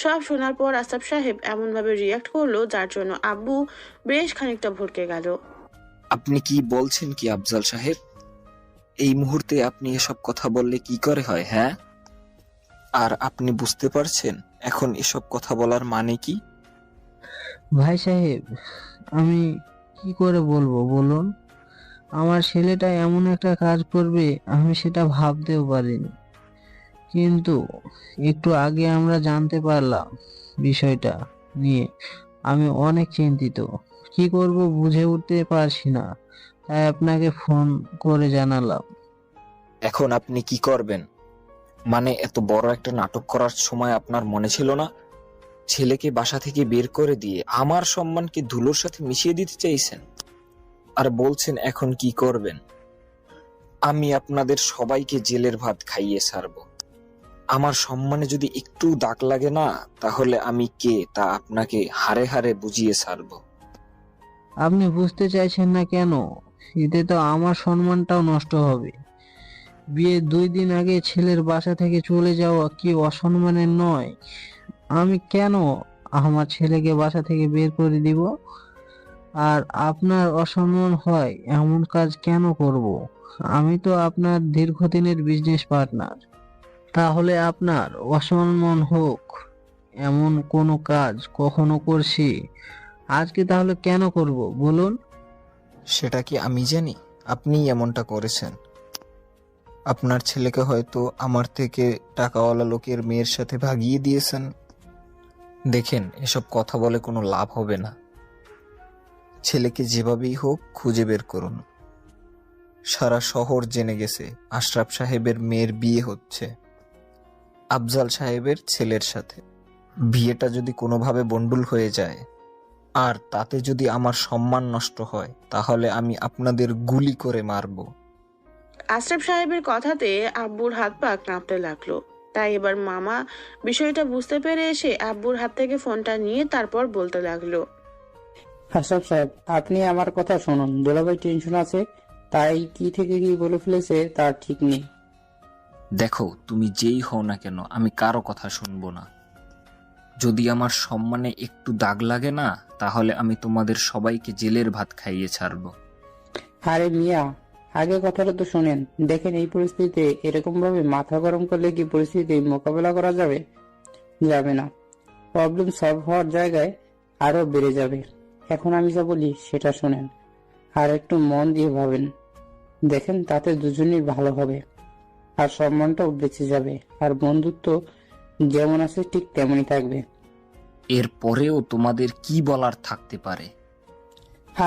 সব শোনার পর আশরাফ সাহেব এমনভাবে রিয়াক্ট করলো যার জন্য আব্বু বেশ খানিকটা ভড়কে গেল। আপনি কি বলছেন কি আফজাল সাহেব? এই মুহূর্তে আপনি এসব কথা বললে কি করে হয়, হ্যাঁ? আর আপনি বুঝতে পারছেন এখন এসব কথা বলার মানে কি? ভাই সাহেব, আমি কি করে বলবো বলুন? আমার ছেলেটা এমন একটা কাজ করবে আমি সেটা ভাবতেও পারিনি। কিন্তু একটু আগে আমরা জানতে পারলাম বিষয়টা নিয়ে আমি অনেক চিন্তিত। কি করব বুঝে উঠতে পারছি না, তাই আপনাকে ফোন করে জানালাম। এখন আপনি কি করবেন? মানে এত বড় একটা নাটক করার সময় আপনার মনে ছিল না? ছেলেকে বাসা থেকে বের করে দিয়ে আমার সম্মানকে ধুলোর সাথে মিশিয়ে দিতে চাইছেন, আর বলছেন এখন কি করবেন? আমি আপনাদের সবাইকে জেলের ভাত খাইয়ে ছাড়বো। আমার সম্মানে যদি একটু দাগ লাগে না, তাহলে আমি কে তা আপনাকে হাড়ে হাড়ে বুঝিয়ে ছাড়বো। আপনি বুঝতে চাইছেন না কেন? এতে তো আমার সম্মানটাও নষ্ট হবে। বিয়ের 2 দিন আগে ছেলের বাসা থেকে চলে যাওয়া কি অসম্মানের নয়? আমি কেন আমার ছেলেকে বাসা থেকে বের করে দিব? আর আপনার অসম্মান হয় এমন কাজ কেন করব? আমি তো আপনার দীর্ঘদিনের বিজনেস পার্টনার। তাহলে আপনার অসম্মান হোক এমন কোনো কাজ কখনো করছি? আজকে তাহলে কেন করব বলুন? সেটা কি আমি জানি? আপনিই এমনটা করেছেন। আপনার ছেলেকে হয়তো আমার থেকে টাকাওয়ালা লোকের মেয়ের সাথে ভাগিয়ে দিয়েছেন। দেখেন, এসব কথা বলে কোনো লাভ হবে না। ছেলেকে যেভাবেই হোক খুঁজে বের করুন। সারা শহর জেনে গেছে আশরাফ সাহেবের মেয়ের বিয়ে হচ্ছে আফজাল সাহেবের ছেলের সাথে। বিয়েটা যদি কোনোভাবে বন্ডুল হয়ে যায় আর তাতে যদি আমার সম্মান নষ্ট হয়, তাহলে আমি আপনাদের গুলি করে মারব। আশরাফ সাহেবের কথাতে আব্বুর হাত পা কাঁপতে লাগলো। তাই এবার মামা বিষয়টা বুঝতে পেরে এসে আব্বুর হাত থেকে ফোনটা নিয়ে তারপর বলতে লাগলো, আশরাফ সাহেব, আপনি আমার কথা শুনুন। দুলাভাই টেনশন আছে, তাই কি থেকে কি বলে ফেলেছে তার ঠিক নেই। দেখো, তুমি যেই হও না কেন, আমি কারো কথা শুনবো না। যদি আমার সম্মানে একটু দাগ লাগে না, তাহলে আমি তোমাদের সবাইকে জেলের ভাত খাইয়ে ছাড়বো। আরে মিয়া, আগে কথাটা তো শোনেন। দেখেন, এই পরিস্থিতিতে এরকম ভাবে মাথা গরম করলে কি পরিস্থিতি মোকাবেলা করা যাবে? যাবে না। প্রবলেম সলভ হওয়ার জায়গায় আরো বেড়ে যাবে। এখন আমি যা বলি সেটা শোনেন, আর একটু মন দিয়ে ভাবেন। দেখেন, তাতে দুজনেই ভালো হবে, আর সম্মানটাও বেঁচে যাবে, আর বন্ধুত্ব যেমন আছে ঠিক তেমনই থাকবে। এর পরেও তোমাদের কি বলার থাকতে পারে?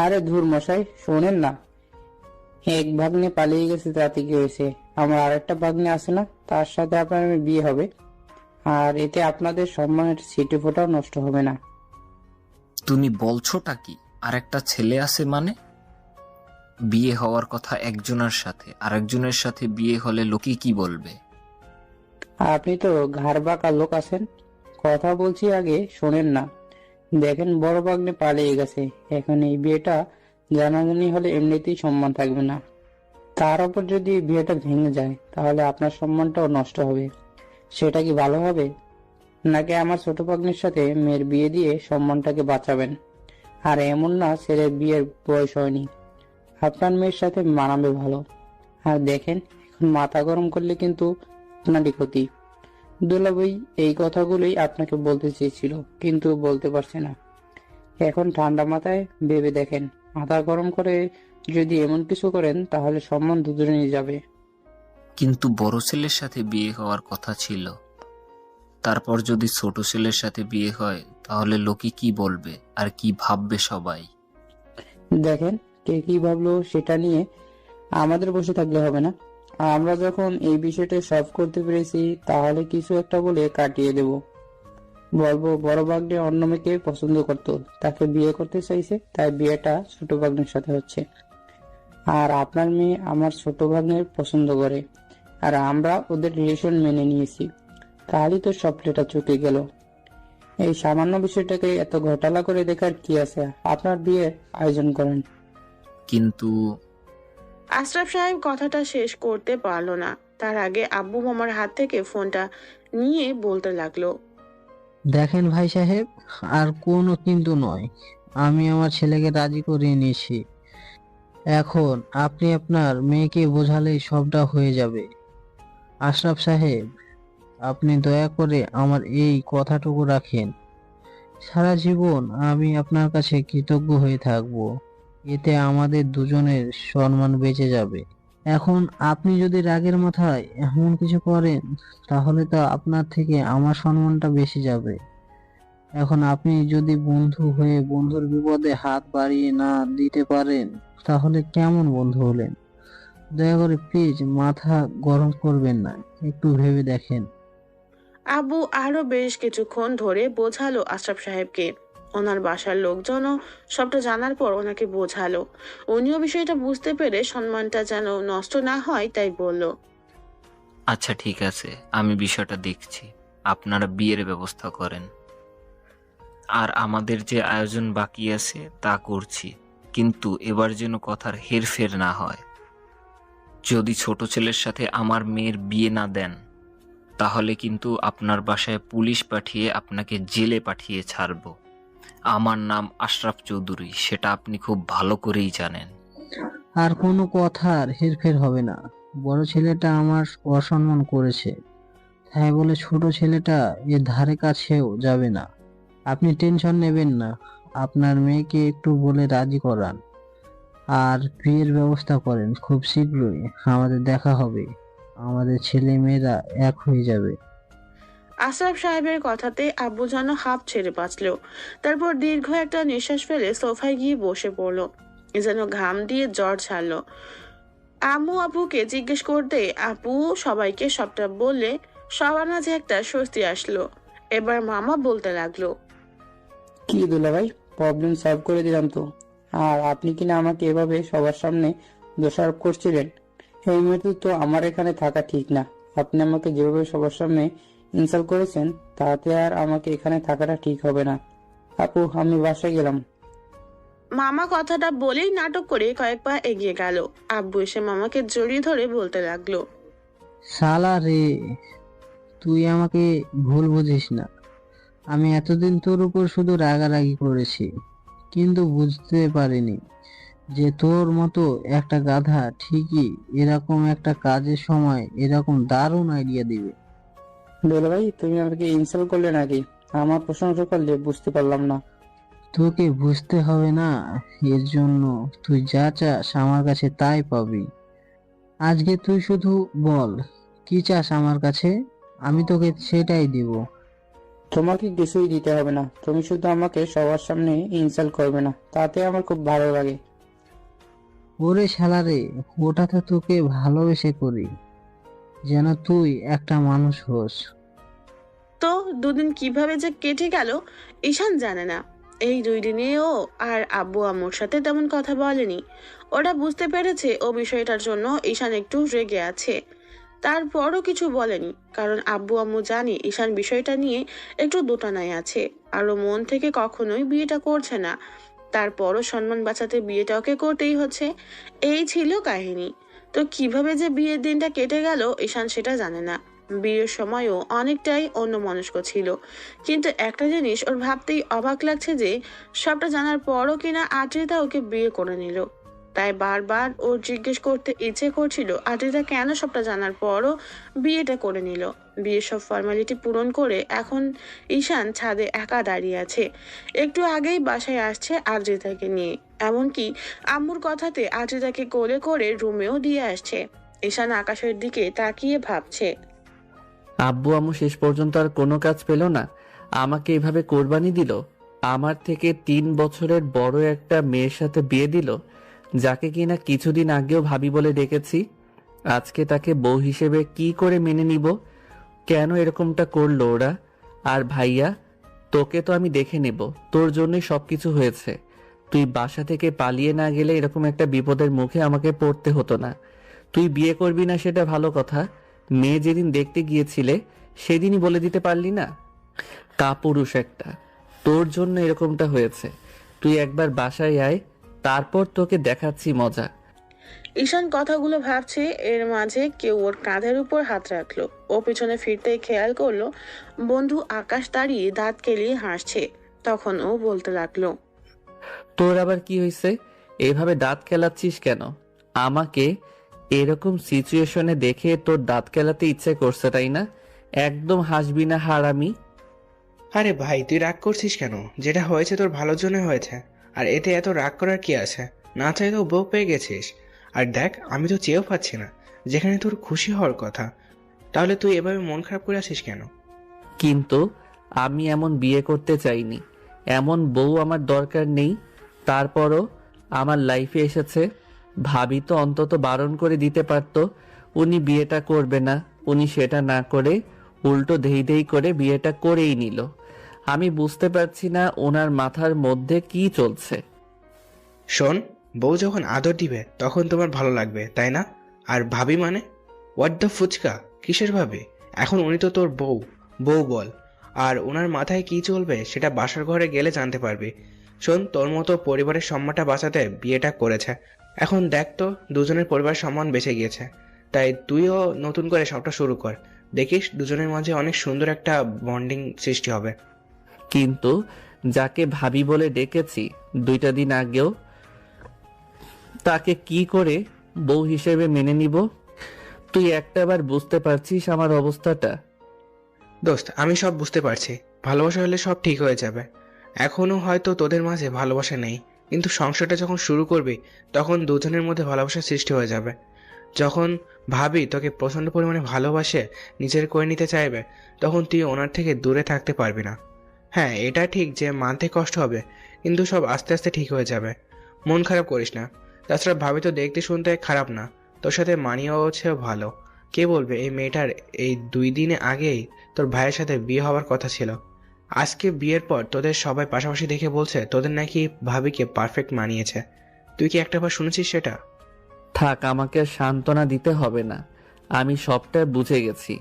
আরে ধুর মশাই, শোনেন না। এক ভাগ্নে পালিয়ে গেছে, তাতে কি হয়েছে? আমার আরেকটা ভাগ্নে আছে না, তার সাথে আপনার বিয়ে হবে, আর এতে আপনাদের সম্মানের ছিটে ফোঁটাও নষ্ট হবে না। তুমি বলছোটা কি? আর একটা ছেলে আছে মানে? বিয়ে হওয়ার কথা একজনের সাথে, আরেকজনের সাথে বিয়ে হলে লোকে কি বলবে? আপনি তো ঘাড় বাঁকা লোক আছেন। কথা বলছি, আগে শোনেন না। দেখেন, বড় ভাগ্নে পালিয়ে গেছে, এখন এই বিয়েটা জানাজানি হলে এমনিতেই সম্মান থাকবে না। তার উপর যদি বিয়েটা ভেঙে যায়, তাহলে আপনার সম্মানটাও নষ্ট হবে। সেটা কি ভালো হবে? নাকি আমার ছোট ভাগ্নের সাথে মেয়ের বিয়ে দিয়ে সম্মানটাকে বাঁচাবেন? আর এমন না ছেলের বিয়ের বয়স হয়নি, আপনার মেয়ের সাথে মানাবে ভালো। আর দেখেন, এখন মাথা গরম করলে কিন্তু আপনারই ক্ষতি। দুলাভাই এই কথাগুলোই আপনাকে বলতে চেয়েছিল, কিন্তু বলতে পারছে না। এখন ঠান্ডা মাথায় ভেবে দেখেন, মাথা গরম করে যদি এমন কিছু করেন, তাহলে সম্মান দুজনেই যাবে। কিন্তু বড় ছেলের সাথে বিয়ে হওয়ার কথা ছিল। তারপর যদি ছোট ছেলের সাথে বিয়ে হয়, তাহলে লোকে কি বলবে আর কি ভাববে সবাই? দেখেন, কে কি ভাবলো সেটা নিয়ে আমাদের বসে থাকলে হবে না। আমরা যখন এই বিষয়টা সলভ করতে পেরেছি, তাহলে কিছু একটা বলে কাটিয়ে দেব। বলবো বড় ভাগ্নে অন্য মেয়েকে পছন্দ করতো, তাকে বিয়ে করতে চাইছে, তাই বিয়েটা ছোট ভাগ্নের সাথে হচ্ছে। আর আপনার মেয়ে আমার ছোট ভাগ্নের পছন্দ করে, আর আমরা ওদের রিলেশন মেনে নিয়েছি। তাহলেই তো সব প্লেটা চুকে গেল। এই সামান্য বিষয়টাকে এত ঘোটালা করে দেখার কি আছে? আপনার বিয়ের আয়োজন করেন। কিন্তু আশরাফ সাহেব কথাটা শেষ করতে পারলো না। তার আগে আব্বু মামার হাত থেকে ফোনটা নিয়ে বলতে লাগলো, দেখেন ভাই সাহেব, আর কোনো কিন্তু নয়, আমি আমার ছেলেকে রাজি করিয়ে নিয়েছি। এখন আপনি আপনার মেয়েকে বোঝালেই সবটা হয়ে যাবে। আশরাফ সাহেব, আপনি দয়া করে আমার এই কথাটুকু রাখেন। সারা জীবন আমি আপনার কাছে কৃতজ্ঞ হয়ে থাকব। এতে আমাদের দুজনের সম্মান বেঁচে যাবে। এখন আপনি যদি রাগের মাথায় এমন কিছু করেন, তাহলে তো আপনার থেকে আমার সম্মানটা বেশি যাবে। এখন আপনি যদি বন্ধু হয়ে বন্ধুর বিপদে হাত বাড়িয়ে না দিতে পারেন, তাহলে কেমন বন্ধু হলেন? দয়া করে প্লিজ মাথা গরম করবেন না, একটু ভেবে দেখেন। আব্বু আরো বেশ কিছুক্ষণ ধরে বোঝালো আশরাফ সাহেবকে। ওনার বাসার লোকজনও সবটা জানার পর ওনাকে বোঝালো। উনিও বিষয়টা বুঝতে পেরে সম্মানটা যেন নষ্ট না হয় তাই বলল, আচ্ছা ঠিক আছে, আমি বিষয়টা দেখছি। আপনারা বিয়ের ব্যবস্থা করেন, আর আমাদের যে আয়োজন বাকি আছে তা করছি। কিন্তু এবার যেন কথার হেরফের না হয়। যদি ছোট ছেলের সাথে আমার মেয়ের বিয়ে না দেন, তাহলে কিন্তু আপনার বাসায় পুলিশ পাঠিয়ে আপনাকে জেলে পাঠিয়ে ছাড়ব। আমার নাম আশরাফ চৌধুরী, সেটা আপনি খুব ভালো করেই জানেন। আর কোনো কথার হেরফের হবে না। বড় ছেলেটা আমার অসম্মান করেছে, তাই বলে ছোট ছেলেটা এর ধারে কাছেও যাবে না। আপনি টেনশন নেবেন না, আপনার মেয়েকে একটু বলে রাজি করান আর বিয়ের ব্যবস্থা করেন। খুব শীঘ্রই আমাদের দেখা হবে, আমাদের ছেলে মেয়েরা এক হয়ে যাবে। আশরাফ সাহেবের কথাতে আব্বু যেন হাঁপ ছেড়ে বাঁচল। তারপর দীর্ঘ একটা নিঃশ্বাস ফেলে সোফায় গিয়ে বসে পড়লো। যেন ঘাম দিয়ে জ্বর ছাড়লো। আম্মু আব্বুকে জিজ্ঞেস করতে আপু সবাইকে সবটা বললে সবার মাঝে একটা স্বস্তি আসলো। এবার মামা বলতে লাগলো, কি দুলাভাই, প্রবলেম সলভ করে দিলাম তো। আর আপনি কিনা আমাকে এভাবে সবার সামনে দোষারোপ করছিলেন। এই মুহূর্তে তো আমার এখানে থাকা ঠিক না। আপনি আমাকে যেভাবে সবার সামনে ইনসাল্ট করেছেন, তাতে আর আমাকে এখানে থাকাটা ঠিক হবে না। আপু, আমি বাসায় গেলাম। মামা কথাটা বলেই নাটক করে কয়েক পা এগিয়ে গেল। আব্বু এসে মামাকে জড়িয়ে ধরে বলতে লাগলো, শালা রে, তুই আমাকে ভুল বুঝিস না। আমি এতদিন তোর উপর শুধু রাগারাগি করেছি, কিন্তু বুঝতে পারিনি যে তোর মতো একটা গাধা ঠিকই এরকম একটা কাজের সময় এরকম দারুণ আইডিয়া দিবে। দুলাভাই, তুমি আমাকে ইনসাল্ট করলে নাকি আমার প্রশংসা করলে? বুঝতে পারলাম না। তোকে বুঝতে হবে না, এর জন্য তুই যা চাস আমার কাছে তাই পাবি। আজকে তুই শুধু বল কি চাস আমার কাছে, আমি তোকে সেটাই দিব। তোমাকে কিছুই দিতে হবে না, তুমি শুধু আমাকে সবার সামনে ইনসাল্ট করবে না, তাতে আমার খুব ভালো লাগে। ওরে শালা রে, ওটা তো তোকে ভালোবেসে করি, যেন তুই একটা মানুষ হোস। তো দুদিন কিভাবে যে কেটে গেল ঈশান জানে না। এই 2 দিনেও আর আব্বু আম্মুর সাথে তেমন কথা বলেনি। ওরা বুঝতে পেরেছে ও বিষয়টার জন্য ঈশান একটু রেগে আছে। তারপরও কিছু বলেনি, কারণ আব্বু আম্মু জানে ঈশান বিষয়টা নিয়ে একটু দোটানায় আছে। আরো মন থেকে কখনোই বিয়েটা করছে না। তারপরও সম্মান বাঁচাতে বিয়েটা ওকে করতেই হচ্ছে। এই ছিল কাহিনী। তো কিভাবে যে বিয়ের দিনটা কেটে গেল ঈশান সেটা জানে না। বিয়ের সময়ও অনেকটাই অন্যমনস্ক ছিল। কিন্তু একটা জিনিস ওর ভাবতেই অবাক লাগছে যে সবটা জানার পরও কিনা আদ্রিতা ওকে বিয়ে করে নিল। তাই বারবার ওর জিজ্ঞেস করতে ইচ্ছে করছিল আদ্রিতা কেন সবটা জানার পরও বিয়েটা করে নিল। বিয়ের সব ফর্মালিটি পূরণ করে এখন ঈশান ছাদে একা দাঁড়িয়ে আছে। একটু আগেই বাসায় আসছে আদ্রিতাকে নিয়ে, এমনকি আম্মুর কথাতে আদ্রিতাকে কোলে করে রুমেও দিয়ে আসছে। ঈশান আকাশের দিকে তাকিয়ে ভাবছে, আব্বু আম্মু শেষ পর্যন্ত আর কোনো কাজ পেল না, আমাকে এভাবে কোরবানি দিল। আমার থেকে 3 বছরের বড় একটা মেয়ের সাথে বিয়ে দিল, যাকে কিনা কিছুদিন আগেও ভাবি বলে ডেকেছি। আজকে তাকে বউ হিসেবে কি করে মেনে নিব? কেন এরকমটা করলো ওরা? আর ভাইয়া, তোকে তো আমি দেখে নেব, তোর জন্যই সবকিছু হয়েছে। তুই বাসা থেকে পালিয়ে না গেলে এরকম একটা বিপদের মুখে আমাকে পড়তে হতো না। তুই বিয়ে করবি না সেটা ভালো কথা, মেয়ে যেদিন দেখতে গিয়েছিলে সেদিনই বলে দিতে পারলি না? কাপুরুষ একটা, তোর জন্য এরকমটা হয়েছে। তুই একবার বাসায় আয়, তারপর তোকে দেখাচ্ছি মজা। ঈশান কথাগুলো ভাবছে, এর মাঝে কেউ ওর কাঁধের উপর হাত রাখলো। ও পিছনে ফিরতেই খেয়াল করলো বন্ধু আকাশ দাঁড়িয়ে দাঁত কেলিয়ে হাসছে। তখন ও বলতে লাগলো, তোর আবার কি হয়েছে? এভাবে দাঁত কেলাচ্ছিস কেন? আমাকে এরকম সিচুয়েশনে দেখে তোর দাঁত কেলাতে ইচ্ছে করছে তাই না? একদম হাসবি না হারামি। আরে ভাই, তুই রাগ করছিস কেন? যেটা হয়েছে তোর ভালোর জন্য হয়েছে, আর এতে এত রাগ করার কি আছে? না চাইলেও বউ পেয়ে গেছিস। আর দেখ, আমি তো চেয়েও পাচ্ছি না, যেখানে তোর খুশি হওয়ার কথা। তাহলে তুই এভাবে মন খারাপ করে আছিস কেন? কিন্তু আমি এমন বিয়ে করতে চাইনি, এমন বউ আমার দরকার নেই। তারপরও আমার লাইফে এসেছে, ভাবি তো অন্তত বারণ করে দিতে পারতো উনি বিয়েটা করবে না। উনি সেটা না করে উল্টো ধেই করে বিয়েটা করেই নিল। আমি বুঝতে পারছি না ওনার মাথার মধ্যে কি চলছে। শোন, বউ যখন আদর দিবে তখন তোমার ভালো লাগবে, তাই না? আর ভাবি মানে হোয়াট দ্য ফুচকা, কিসের ভাবি? এখন উনি তো তোর বউ, বউ বল। আর ওনার মাথায় কি চলবে সেটা বাসার ঘরে গেলে জানতে পারবি। শোন, তোর মতো পরিবারের সম্মানটা বাঁচাতে বিয়েটা করেছে। এখন দেখ তো, দুজনের পরিবার সম্মান বেঁচে গিয়েছে, তাই তুইও নতুন করে সবটা শুরু কর। দেখিস দুজনের মাঝে অনেক সুন্দর একটা বন্ডিং সৃষ্টি হবে। কিন্তু যাকে ভাবি বলে ডেকেছি 2টা দিন আগেও, তাকে কি করে বউ হিসেবে মেনে নিব? তুই একটাবার বুঝতে পারছিস আমার অবস্থাটা? দোস্ত, আমি সব বুঝতে পারছি। ভালোবাসা হলে সব ঠিক হয়ে যাবে। এখনো হয়তো তোদের মাঝে ভালোবাসা নেই, কিন্তু সংসারটা যখন শুরু করবি তখন দুজনের মধ্যে ভালোবাসার সৃষ্টি হয়ে যাবে। যখন ভাবি তোকে প্রচন্ড পরিমাণে ভালোবাসে, নিজের করে নিতে চাইবে, তখন তুই ওনার থেকে দূরে থাকতে পারবি না। হ্যাঁ, এটা ঠিক যে মানতে কষ্ট হবে, কিন্তু সব আস্তে আস্তে ঠিক হয়ে যাবে। মন খারাপ করিস না। তাছাড়া ভাবি তো দেখতে শুনতে খারাপ না, তোর সাথে মানিয়েও হচ্ছে ভালো। কে বলবে এই মেয়েটার এই 2 দিন আগেই তোর ভাইয়ের সাথে বিয়ে হওয়ার কথা ছিল। আজকে বিয়ের পর তোদের সবাই পাশাপাশি দেখে বলছে তোদের নাকি ভাবিকে পারফেক্ট মানিয়েছে। তুই কি একটাবার শুনেছিস সেটা? থাক, আমাকে সান্ত্বনা দিতে হবে না, আমি সবটা বুঝে গেছি।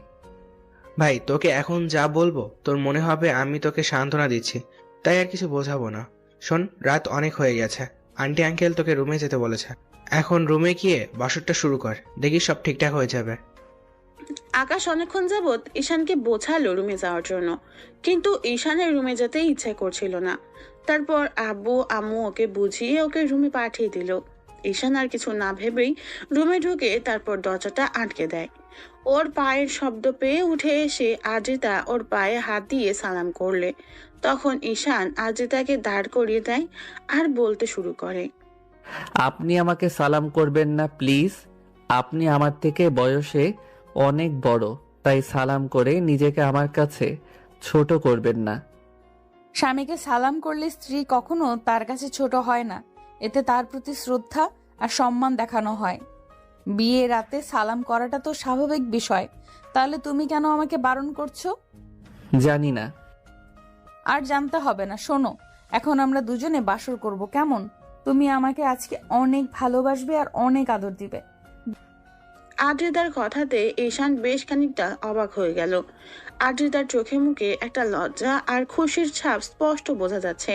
ভাই, তোকে এখন যা বলবো তোর মনে হবে আমি তোকে সান্ত্বনা দিচ্ছি, তাই আর কিছু বোঝাবো না। শোন, রাত অনেক হয়ে গেছে, আন্টি আঙ্কেল তোকে রুমে যেতে বলেছে। এখন রুমে গিয়ে বাসরটা শুরু কর, দেখি সব ঠিকঠাক হয়ে যাবে। আকাশ অনেকক্ষণ যাবৎ ঈশানকে বোঝালো রুমে যাওয়ার জন্য, কিন্তু ঈশানের রুমে যেতে ইচ্ছে করছিল না। তারপর আব্বু আম্মু ওকে বুঝিয়ে ওকে রুমে পাঠিয়ে দিল। ঈশান আর কিছু না ভেবেই রুমে ঢুকে তারপর দরজাটা আটকে দেয়। ওর পায়ের শব্দ পেয়ে উঠে এসে আদ্রিতা ওর পায়ে হাত দিয়ে সালাম করলে, তখন ঈশান আদ্রিতাকে দাঁড় করিয়ে দেয় আর বলতে শুরু করে, আপনি আমাকে সালাম করবেন না প্লিজ। আপনি আমার থেকে বয়সে অনেক বড়, তাই সালাম করে নিজেকে আমার কাছে ছোট করবেন না। স্বামীকে সালাম করলে স্ত্রী কখনো তার কাছে ছোট হয় না, এতে তার প্রতি শ্রদ্ধা আর সম্মান দেখানো হয়। বিয়ে রাতে সালাম করাটা তো স্বাভাবিক বিষয়, তাহলে তুমি কেন আমাকে বারণ করছো? জানি না। আর জানতে হবে না। শোনো, এখন আমরা দুজনে বাসর করব, কেমন? তুমি আমাকে আজকে অনেক ভালোবাসবে আর অনেক আদর দিবে। আদ্রিতার কথাতে ঈশান বেশ খানিকটা অবাক হয়ে গেল। আদ্রিতার চোখে মুখে একটা লজ্জা আর খুশির ছাপ স্পষ্ট বোঝা যাচ্ছে।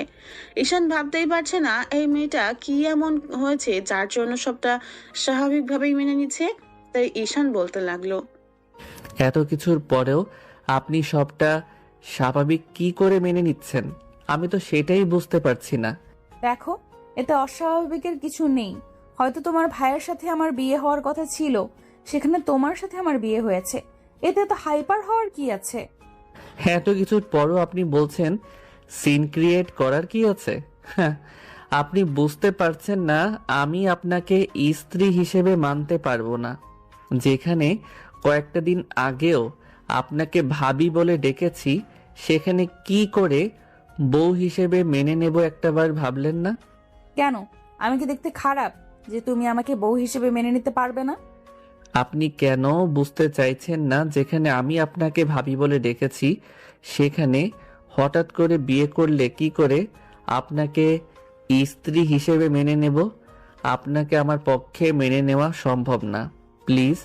ঈশান ভাবতেই পারছে না এই মেয়েটা কি এমন হয়েছে যার জন্য সবটা স্বাভাবিকভাবেই মেনে নিচ্ছে। তাই ঈশান বলতে লাগলো, এত কিছুর পরেও আপনি সবটা স্বাভাবিক কি করে মেনে নিচ্ছেন? আমি তো সেটাই বুঝতে পারছি না। দেখো, এতে অস্বাভাবিকের কিছু নেই। হয়তো তোমার ভাইয়ের সাথে আমার বিয়ে হওয়ার কথা ছিল, সেখানে তোমার সাথে আমার বিয়ে হয়েছে, এতে তো হাইপার হওয়ার কি আছে? এত কিছুর পরও আপনি বলছেন সিন ক্রিয়েট করার কি আছে? হ্যাঁ, আপনি বুঝতে পারছেন না আমি আপনাকে স্ত্রী হিসেবে মানতে পারবো না। যেখানে কয়েকটা দিন আগেও আপনাকে ভাবি বলে ডেকেছি, সেখানে কি করে বউ হিসেবে মেনে নেব একটাবার ভাবলেন না? কেন, আমি কি দেখতে খারাপ যে তুমি আমাকে বউ হিসেবে মেনে নিতে পারবে না? আপনি কেন বুঝতে চাইছেন না যেখানে আমি আপনাকে ভাবি বলে ডেকেছি, সেখানে হঠাৎ করে বিয়ে করলে কি করে আপনাকে স্ত্রী হিসেবে মেনে নেব? আপনাকে আমার পক্ষে মেনে নেওয়া সম্ভব না। প্লিজ,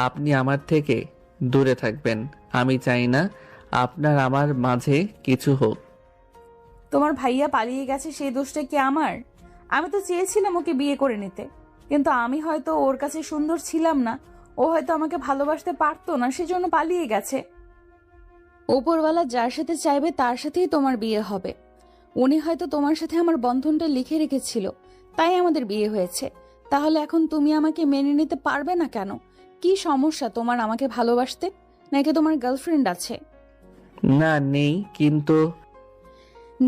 আপনি আমার থেকে দূরে থাকবেন। আমি চাই না আপনার আমার মাঝে কিছু হোক। তোমার ভাইয়া পালিয়ে গেছে, সেই দোষটা কি আমার? আমি তো চেয়েছিলাম ওকে বিয়ে করে নিতে, কিন্তু আমি হয়তো ওর কাছে সুন্দর ছিলাম না, ও হয়তো আমাকে ভালোবাসতে পারতো না, সেজন্য পালিয়ে গেছে। ওপরওয়ালা যার সাথে চাইবে তার সাথেই তোমার বিয়ে হবে। উনি হয়তো তোমার সাথে আমার বন্ধনটা লিখে রেখেছিল, তাই আমাদের বিয়ে হয়েছে। তাহলে এখন তুমি আমাকে মেনে নিতে পারবে না কেন? কি সমস্যা তোমার আমাকে ভালোবাসতে? নাকি তোমার গার্লফ্রেন্ড আছে? না, নেই। কিন্তু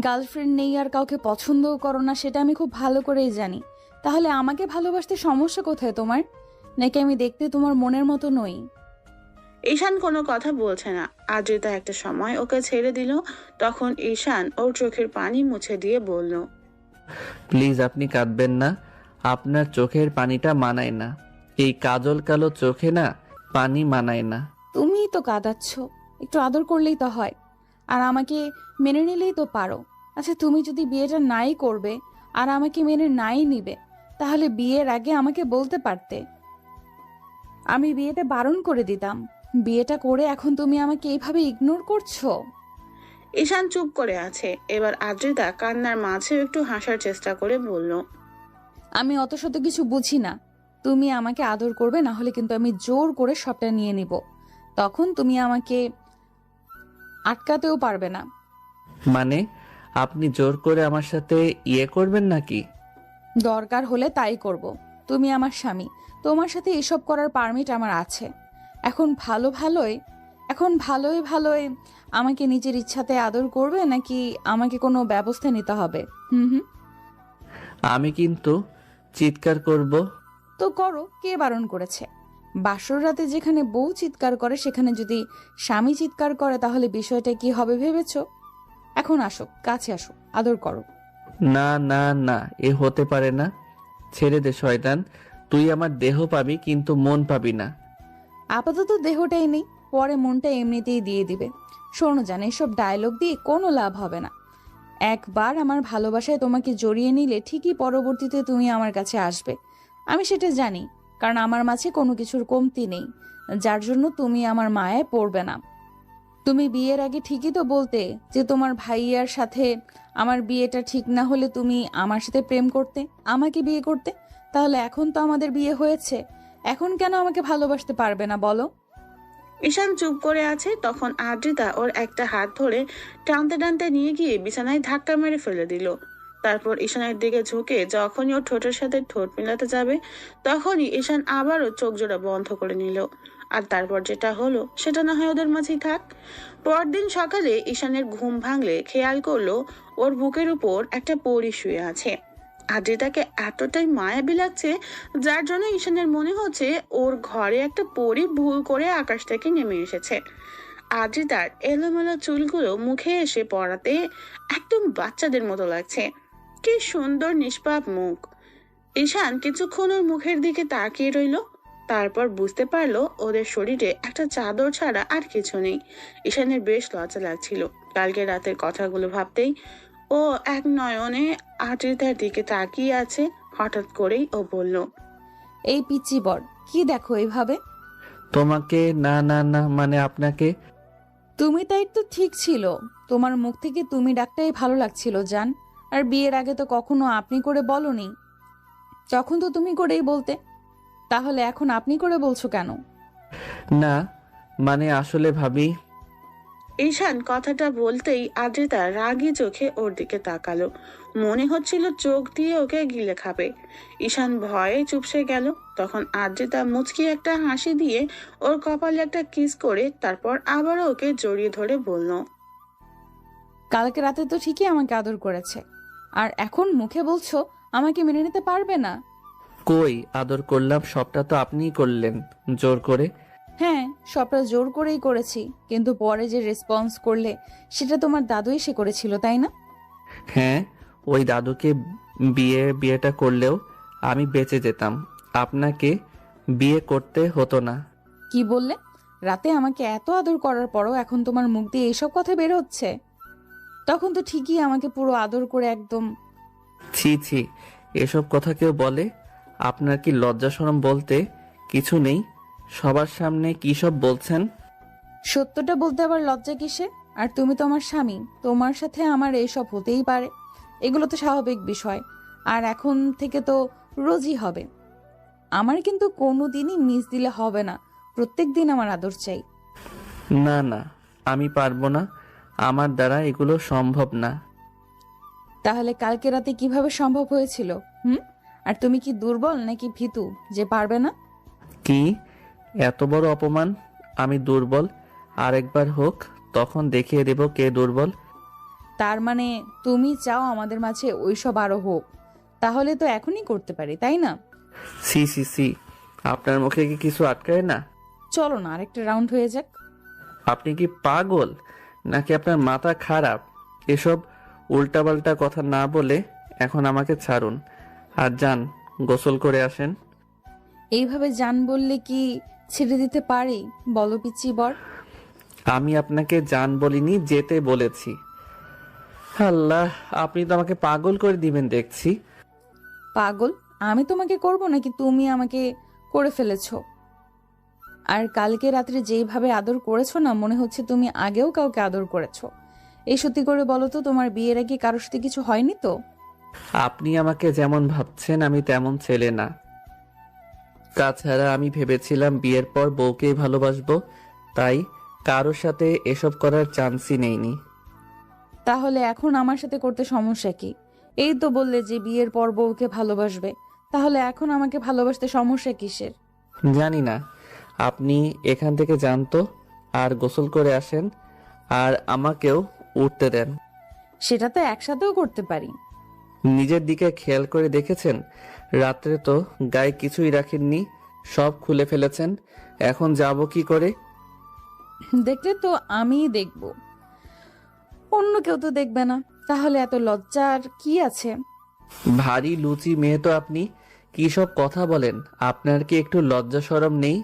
গার্লফ্রেন্ড নেই আর কাউকে পছন্দও করো না, সেটা আমি খুব ভালো করেই জানি। তাহলে আমাকে ভালোবাসতে সমস্যা কোথায় তোমার? নাকি আমি দেখতে তোমার মনের মতো নই? ঈশান কোনো কথা বলছে না। আদ্রিতা একটা সময় ওকে ছেড়ে দিল। তখন ঈশান ওর চোখের পানি মুছে দিয়ে বলল, প্লিজ আপনি কাঁদবেন না, আপনার চোখের পানিটা মানায় না, এই কাজল কালো চোখে না পানি মানায় না। তুমিই তো কাঁদাচ্ছ, একটু আদর করলেই তো হয়, আর আমাকে মেনে নিলেই তো পারো। আচ্ছা, তুমি যদি বিয়েটা নাই করবে আর আমাকে মেনে নাই নিবে, তাহলে বিয়ের আগে আমাকে বলতে পারতে, আমি বিয়েটা বারণ করে দিতাম। বিয়েটা করে এখন তুমি আমাকে এইভাবে ইগনোর করছো। ঈশান চুপ করে আছে। এবার আদ্রিতা কান্নার মাঝেও একটু হাসার চেষ্টা করে বলল, আমি অত শত কিছু বুঝি না। তুমি আমাকে আদর করবে, না হলে কিন্তু আমি জোর করে সবটা নিয়ে নিব। তখন তুমি আমাকে আটকাতেও পারবে না। মানে আপনি জোর করে আমার সাথে ইয়ে করবেন নাকি? দরকার হলে তাই করব। তুমি আমার স্বামী, তোমার সাথে এসব করার পারমিট আমার আছে। এখন ভালোই ভালোই আমাকে নিজের ইচ্ছাতে আদর করবে, নাকি আমাকে কোনো ব্যবস্থা নিতে হবে? হুম। আমি কিন্তু চিৎকার করব। তো করো, কে বারণ করেছে? বাসর রাতে যেখানে বউ চিৎকার করে, সেখানে যদি স্বামী চিৎকার করে, তাহলে বিষয়টা কি হবে ভেবেছো? এখন আসো, কাছে আসো, আদর করো। না না না, এ হতে পারে না। ছেড়ে দে শয়তান, তুই আমার দেহ পাবি কিন্তু মন পাবি না। আপাতত দেহটাই নেই, পরে মনটা এমনিতেই দিয়ে দিবে। শোনো জান, এসব ডায়লগ দিয়ে কোনো লাভ হবে না। একবার আমার ভালোবাসায় তোমাকে জড়িয়ে নিলে ঠিকই পরবর্তীতে তুমি আমার কাছে আসবে। আমি সেটা জানি, কারণ আমার মাঝে কোনো কিছুর কমতি নেই, যার জন্য তুমি আমার মায়ায় পড়বে না। তুমি বিয়ের আগে ঠিকই তো বলতে যে তোমার ভাইয়ার সাথে আমার বিয়েটা ঠিক না হলে তুমি আমার সাথে প্রেম করতে, আমাকে বিয়ে করতে। তাহলে এখন তো আমাদের বিয়ে হয়েছে, এখন কেন আমাকে ভালোবাসতে পারবে না বলো? ঈশান চুপ করে আছে। তখন আদ্রিতা ওর একটা হাত ধরে টানতে টানতে নিয়ে গিয়ে বিছানায় ধাক্কা মেরে ফেলে দিল। তারপর ঈশানের দিকে ঝুঁকে যখনই ওর ঠোঁটের সাথে ঠোঁট মেলাতে যাবে, তখনই ঈশান আবারও চোখ জোড়া বন্ধ করে নিল। আর তারপর যেটা হলো সেটা না হয় ওদের মাঝেই থাক। পরদিন সকালে ঈশানের ঘুম ভাঙলে খেয়াল করলো ওর বুকের উপর একটা পরী শুয়ে আছে। আদ্রিতাকে এতটাই মায়াবী লাগছে, যার জন্য ঈশানের মনে হচ্ছে ওর ঘরে একটা পরী ভুল করে আকাশ থেকে নেমে এসেছে। আদ্রিতার এলোমেলো চুলগুলো মুখে এসে পড়াতে একদম বাচ্চাদের মতো লাগছে। কি সুন্দর নিষ্পাপ মুখ। ঈশান কিছুক্ষণ ওর মুখের দিকে তাকিয়ে রইল। তারপর বুঝতে পারলো ওদের শরীরে একটা চাদর ছাড়া আর কিছু নেই। ঈশানের বেশ লজ্জা লাগছিল। কালকে রাতের কথাগুলো ভাবতেই ও এক নয়নে আদ্রিতার দিকে তাকিয়ে আছে। হঠাৎ করেই ও বলল, এই পিচ্চি বর, কি দেখো এইভাবে? তোমাকে? না না না, মানে আপনাকে। তুমি তাই তো ঠিক ছিল, তোমার মুখ থেকে তুমি ডাকটাই ভালো লাগছিল জান। আর বিয়ের আগে তো কখনো আপনি করে বলনি, যখন তো তুমি করেই বলতে। তাহলে এখন আপনি করে বলছো কেন? না মানে আসলে ভাবি। ঈশান কথাটা বলতেই আদ্রিতা রাগী চোখে ওর দিকে তাকালো। মনে হচ্ছিল চোখ দিয়ে ওকে গিলে খাবে। ঈশান ভয়ে চুপসে গেল। তখন আদ্রিতা মুচকি একটা হাসি দিয়ে ওর কপালে একটা কিস করে তারপর আবারও ওকে জড়িয়ে ধরে বলল, কালকে রাতে তো ঠিকই আমাকে আদর করেছে, আর এখন মুখে বলছো আমাকে মেনে নিতে পারবে না। কই আদর করলাম? সবটা তো আপনিই করলেন জোর করে। হ্যাঁ, সবটা জোর করেই করেছি, কিন্তু পরে যে রেসপন্স করলে সেটা তোমার দাদু এসে করেছিল, তাই না? হ্যাঁ, ওই দাদুকে বিয়েটা করলেও আমি বেঁচে যেতাম, আপনাকে বিয়ে করতে হতো না। কি বললে? রাতে আমাকে এত আদর করার পরও এখন তোমার মুখ দিয়ে এইসব কথা বের হচ্ছে? তখন তো ঠিকই আমাকে পুরো আদর করে একদম। ছি ছি, এসব কথা কেউ বলে? আপনার কি লজ্জা শরম বলতে কিছু নেই? সবার সামনে কি সব বলছেন? সত্যটা বলতে আবার লজ্জা কিসে? আর তুমি তো আমার স্বামী, তোমার সাথে আমার এইসব হতেই পারে, এগুলো তো স্বাভাবিক বিষয়। আর এখন থেকে তো রোজই হবে। আমার কিন্তু কোনোদিনই মিস দিলে হবে না, প্রত্যেক দিন আমার আদর চাই। না না, আমি পারবো না, আমার দ্বারা এগুলো সম্ভব না। তাহলে কালকে রাতে কিভাবে সম্ভব হয়েছিল? আর তুমি কি দুর্বল নাকি ভীতু যে পারবে না? কি এত বড় অপমান? আমি দুর্বল? আরেকবার হোক, তখন দেখিয়ে দেব কে দুর্বল। তার মানে তুমি চাও আমাদের মাঝে ওইসব আরো হোক, তাহলে তো এখনই করতে পারি, তাই না? সি সি সি, আপনার মুখে কি কিছু আটকায় না? চলো না আরেকটা রাউন্ড হয়ে যাক। আপনি কি পাগল নাকি আপনার মাথা খারাপ? এসব উল্টাপাল্টা কথা না বলে এখন আমাকে ছাড়ুন আর যান গোসল করে আসেন। এইভাবে জান বললে কি ছেড়ে দিতে পারি বলো পিচ্চি বর? আমি আপনাকে যান বলিনি, যেতে বলেছি। আল্লাহ, আপনি তো আমাকে পাগল করে দিবেন দেখছি। পাগল আমি তোমাকে করব নাকি তুমি আমাকে করে ফেলেছো? আর কালকে রাত্রে যেইভাবে আদর করেছো না, মনে হচ্ছে তুমি আগেও কাউকে আদর করেছো। এই সত্যি করে বলো তো, তোমার বিয়ের আগে কারোর সাথে কিছু হয়নি তো? আপনি আমাকে যেমন ভাবছেন আমি তেমন ছেলে না। তাছাড়া আমি ভেবেছিলাম বিয়ের পর বউকেই ভালোবাসবো, তাই কারোর সাথে এসব করার চান্সই নেইনি। তাহলে এখন আমার সাথে করতে সমস্যা কি? এই তো বললে যে বিয়ের পর বউকে ভালোবাসবে, তাহলে এখন আমাকে ভালোবাসতে সমস্যা কিসের? জানি না, আপনি এখান থেকে যান তো, আর গোসল করে আসেন, আর আমাকেও উঠতে দেন। সেটা তো একসাথেও করতে পারি। নিজের দিকে খেয়াল করে দেখেছেন? রাত্রে তো গায়ে কিছুই রাখেননি, সব খুলে ফেলেছেন। এখন যাব কি করে? দেখলে তো আমিই দেখব, অন্য কেউ তো দেখবে না। তাহলে এত লজ্জার কি আছে? ভারী লুচি মেয়ে তো আপনি, কি সব কথা বলেন? আপনার কি একটু লজ্জা শরম নেই,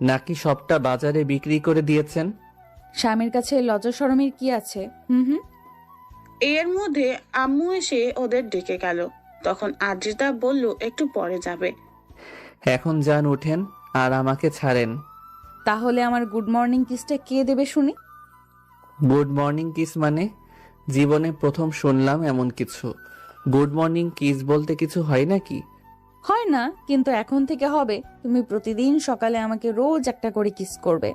নাকি সবটা বাজারে বিক্রি করে দিয়েছেন? স্বামীর কাছে লজ্জা শরমের কি আছে? হুম। এর মধ্যে আম্মু এসে ওদের ডেকে গেল। তখন আদ্রিতা বলল একটু পরে যাবে। এখন যান, উঠেন আর আমাকে ছাড়েন। তাহলে আমার গুড মর্নিং কিসটা কে দেবে শুনি? গুড মর্নিং কিস মানে? জীবনে প্রথম শুনলাম এমন কিছু। গুড মর্নিং কিস বলতে কিছু হয় নাকি? হয় না, কিন্তু এখন থেকে হবে। তুমি প্রতিদিন সকালে আমাকে রোজ একটা করে কিস করবে,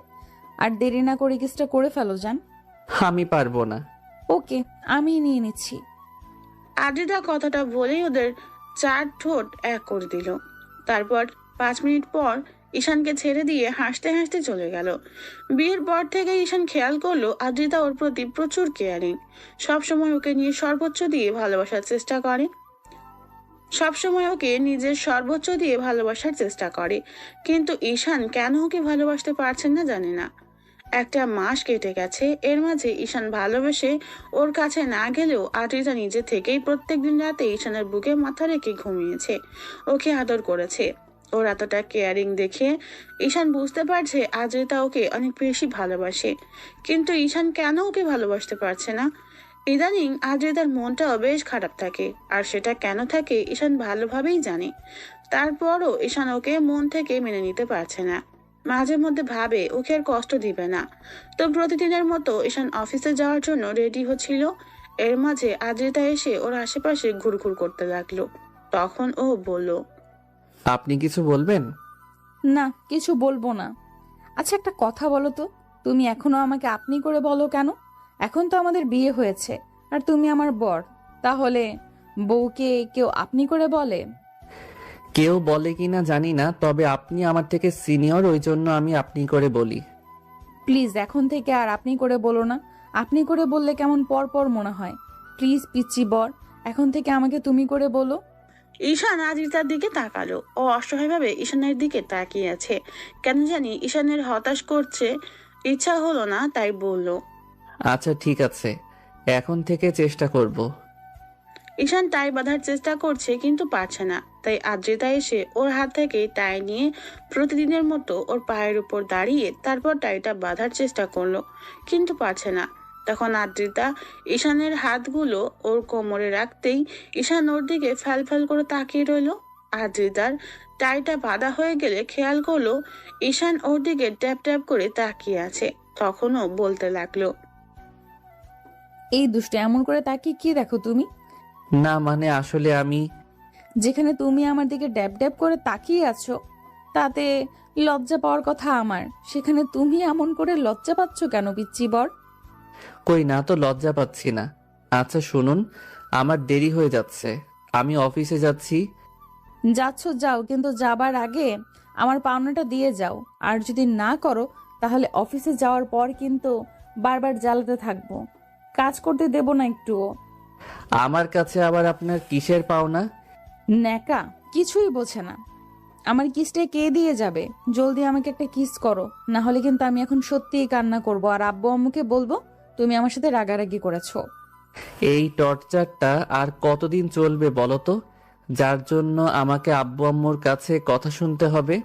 আর দেরি না করে কিসটা করে ফেলো জান। আমি পারবো না। ওকে, আমি নিয়ে নিচ্ছি। আদ্রিতা কথাটা বলেই ওদের 4 ঠোঁট এক করে দিল। তারপর 5 মিনিট পর ঈশানকে ছেড়ে দিয়ে হাসতে হাসতে চলে গেল। বিয়ের পর থেকে ঈশান খেয়াল করলো আদ্রিতা ওর প্রতি প্রচুর কেয়ারিং। সবসময় ওকে নিয়ে সর্বোচ্চ দিয়ে ভালোবাসার চেষ্টা করে। সবসময় ওকে নিজের সর্বোচ্চ দিয়ে ভালোবাসার চেষ্টা করে। কিন্তু ঈশান কেন ওকে ভালোবাসতে পারছেন না জানে না। একটা মাস কেটে গেছে, এর মাঝে ঈশান ভালোবেসে ওর কাছে না গেলেও আদ্রিতা নিজে থেকেই প্রত্যেকদিন রাতে ঈশানের বুকে মাথা রেখে ঘুমিয়েছে, ওকে আদর করেছে। ওর এতটা কেয়ারিং দেখে ঈশান বুঝতে পারছে আদ্রিতা ওকে অনেক বেশি ভালোবাসে। কিন্তু ঈশান কেন ওকে ভালোবাসতে পারছে না? ইদানিং আদ্রিতার মনটাও বেশ খারাপ থাকে, আর সেটা কেন থাকে ঈশান ভালোভাবেই জানে। তারপরও ঈশান ওকে মন থেকে মেনে নিতে পারছে না। মাঝে মধ্যে ভাবে ওকে আর কষ্ট দিবে না। তো প্রতিদিনের মতো ঈশান অফিসে যাওয়ার জন্য রেডি হচ্ছিল। এর মাঝে আদ্রিতা এসে ওর আশেপাশে ঘুরঘুর করতে লাগলো। তখন ও বলল, আপনি কিছু বলবেন? না, কিছু বলবো না। আচ্ছা একটা কথা বলো তো, তুমি এখনো আমাকে আপনি করে বলো কেন? এখন তো আমাদের বিয়ে হয়েছে, আর তুমি আমার বর। তাহলে বউকে কেউ আপনি করে বলে? কেউ বলে কিনা জানি না, তবে আপনি আমার থেকে সিনিয়র, ওই জন্য আমি আপনি করে বলি। প্লিজ এখন থেকে আর আপনি করে বলো না। আপনি করে বললে কেমন পর পর মনে হয়। প্লিজ পিচ্চি বর, এখন থেকে আমাকে তুমি করে বলো। ঈশান আদ্রিতার দিকে তাকালো। ও অসহায়ভাবে ঈশানের দিকে তাকিয়ে আছে। কেন জানি ঈশানের হতাশ করছে ইচ্ছা হলো না, তাই বলল, আচ্ছা ঠিক আছে, এখন থেকে চেষ্টা করব। ঈশান টাই বাঁধার চেষ্টা করছে কিন্তু পারছে না। তাই আদ্রিতা এসে ওর হাত থেকে টাই নিয়ে প্রতিদিনের মতো ওর পায়ের উপর দাঁড়িয়ে তারপর টাইটা বাঁধার চেষ্টা করলো, কিন্তু পারছে না। তখন আদ্রিতা ঈশানের হাতগুলো ওর কোমরে রাখতেই ঈশান ওর দিকে ফ্যাল ফ্যাল করে তাকিয়ে রইলো। আদ্রিতার টাইটা বাঁধা হয়ে গেলে খেয়াল করলো ঈশান ওর দিকে ট্যাপ ট্যাপ করে তাকিয়ে আছে। তখনও বলতে লাগলো, এই দুষ্ট এমন করে তাকিয়ে কি দেখো তুমি? না মানে আসলে আমি যেখানে তুমি আমার দিকে ড্যাব ড্যাব করে তাকিয়ে আছো, তাতে লজ্জা পাওয়ার কথা আমার, সেখানে তুমি এমন করে লজ্জা পাচ্ছ কেন পিচ্চি বর? কই না তো, লজ্জা পাচ্ছি না। আচ্ছা শুনুন, আমার দেরি হয়ে যাচ্ছে, আমি অফিসে যাচ্ছি। যাচ্ছ যাও, কিন্তু যাবার আগে আমার পাওনাটা দিয়ে যাও। আর যদি না করো তাহলে অফিসে যাওয়ার পর কিন্তু বারবার জ্বালাতে থাকবো, কাজ করতে দেব না একটুও। আমার কাছে আবার আপনার কিসের পাওনা? ন্যাকা, কিছুই বোঝে না। আমার কিসটা কে দিয়ে যাবে? জলদি আমাকে একটা কিস করো, না হলে কিন্তু আমি এখন সত্যিই কান্না করব আর আব্বু আম্মুকে বলবো তুমি আমার সাথে রাগারাগি করেছো। এই টর্চারটা আর কতদিন চলবে বলো তো, যার জন্য আমাকে আব্বু আম্মুর কাছে কথা শুনতে হবে?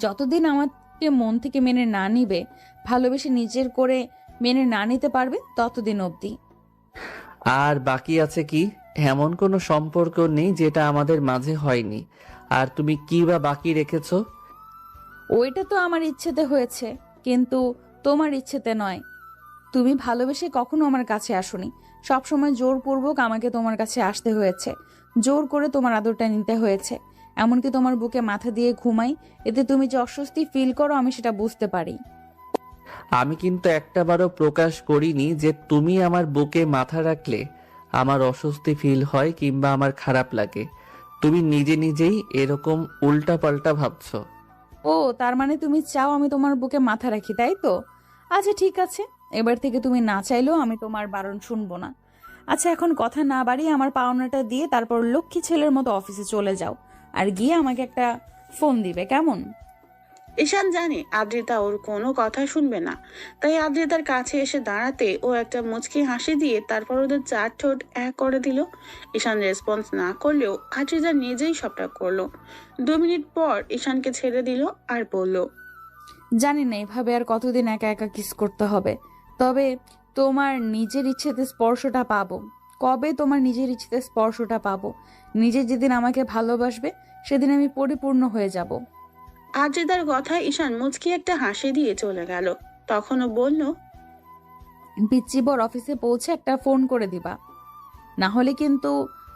যতদিন আমাকে মন থেকে মেনে না নিবে, ভালোবেসে নিজের করে মেনে না নিতে পারবে, ততদিন অবধি। আর বাকি আছে কি? এমন কোনো সম্পর্ক নেই যেটা আমাদের মাঝে হয়নি। আর তুমি কি বা বাকি রেখেছো? ওইটা তো আমার ইচ্ছেতে হয়েছে, কিন্তু তোমার ইচ্ছেতে নয়। তুমি ভালোবেসে কখনো আমার কাছে আসোনি, সবসময় জোরপূর্বক আমাকে তোমার কাছে আসতে হয়েছে, জোর করে তোমার আদরটা নিতে হয়েছে। এমনকি তোমার বুকে মাথা দিয়ে ঘুমাই, এতে তুমি যে অস্বস্তি ফিল করো আমি সেটা বুঝতে পারি। আমি কিন্তু একটাবারও প্রকাশ করিনি যে তুমি আমার বুকে মাথা রাখলে আমার অস্বস্তি ফিল হয় কিংবা আমার খারাপ লাগে। তুমি নিজে নিজেই এরকম উল্টাপাল্টা ভাবছো। ও, তার মানে তুমি চাও আমি তোমার বুকে মাথা রাখি, তাই তো? আচ্ছা ঠিক আছে, এবার থেকে তুমি না চাইলেও আমি তোমার বারণ শুনবো না। আচ্ছা, এখন কথা না বাড়িয়ে আমার পাওনাটা দিয়ে তারপর লক্ষ্মী ছেলের মতো অফিসে চলে যাও, আর গিয়ে আমাকে একটা ফোন দিবে, কেমন? ঈশান জানে আদ্রিতা ওর কোনো কথা শুনবে না, তাই আদ্রিতার কাছে এসে দাঁড়াতে ও একটা মুচকি হাসি দিয়ে তারপর ওদের চার ঠোঁট এক করে দিল। ঈশান রেসপন্স না করলেও আদ্রিতা নিজেই সবটা করলো। 2 মিনিট পর ঈশানকে ছেড়ে দিল আর বলল, জানি না এভাবে আর কতদিন একা একা কিস করতে হবে, তবে তোমার নিজের ইচ্ছেতে স্পর্শটা পাবো। কবে তোমার নিজের ইচ্ছেতে স্পর্শটা পাবো? নিজে যেদিন আমাকে ভালোবাসবে সেদিন আমি পরিপূর্ণ হয়ে যাব। আদ্রিতার কথায় ঈশান মুচকি একটা হাসি দিয়ে চলে গেল। তখনও বলল, পিচ্চিবর অফিসে পৌঁছে একটা ফোন করে দিবা, না হলে কিন্তু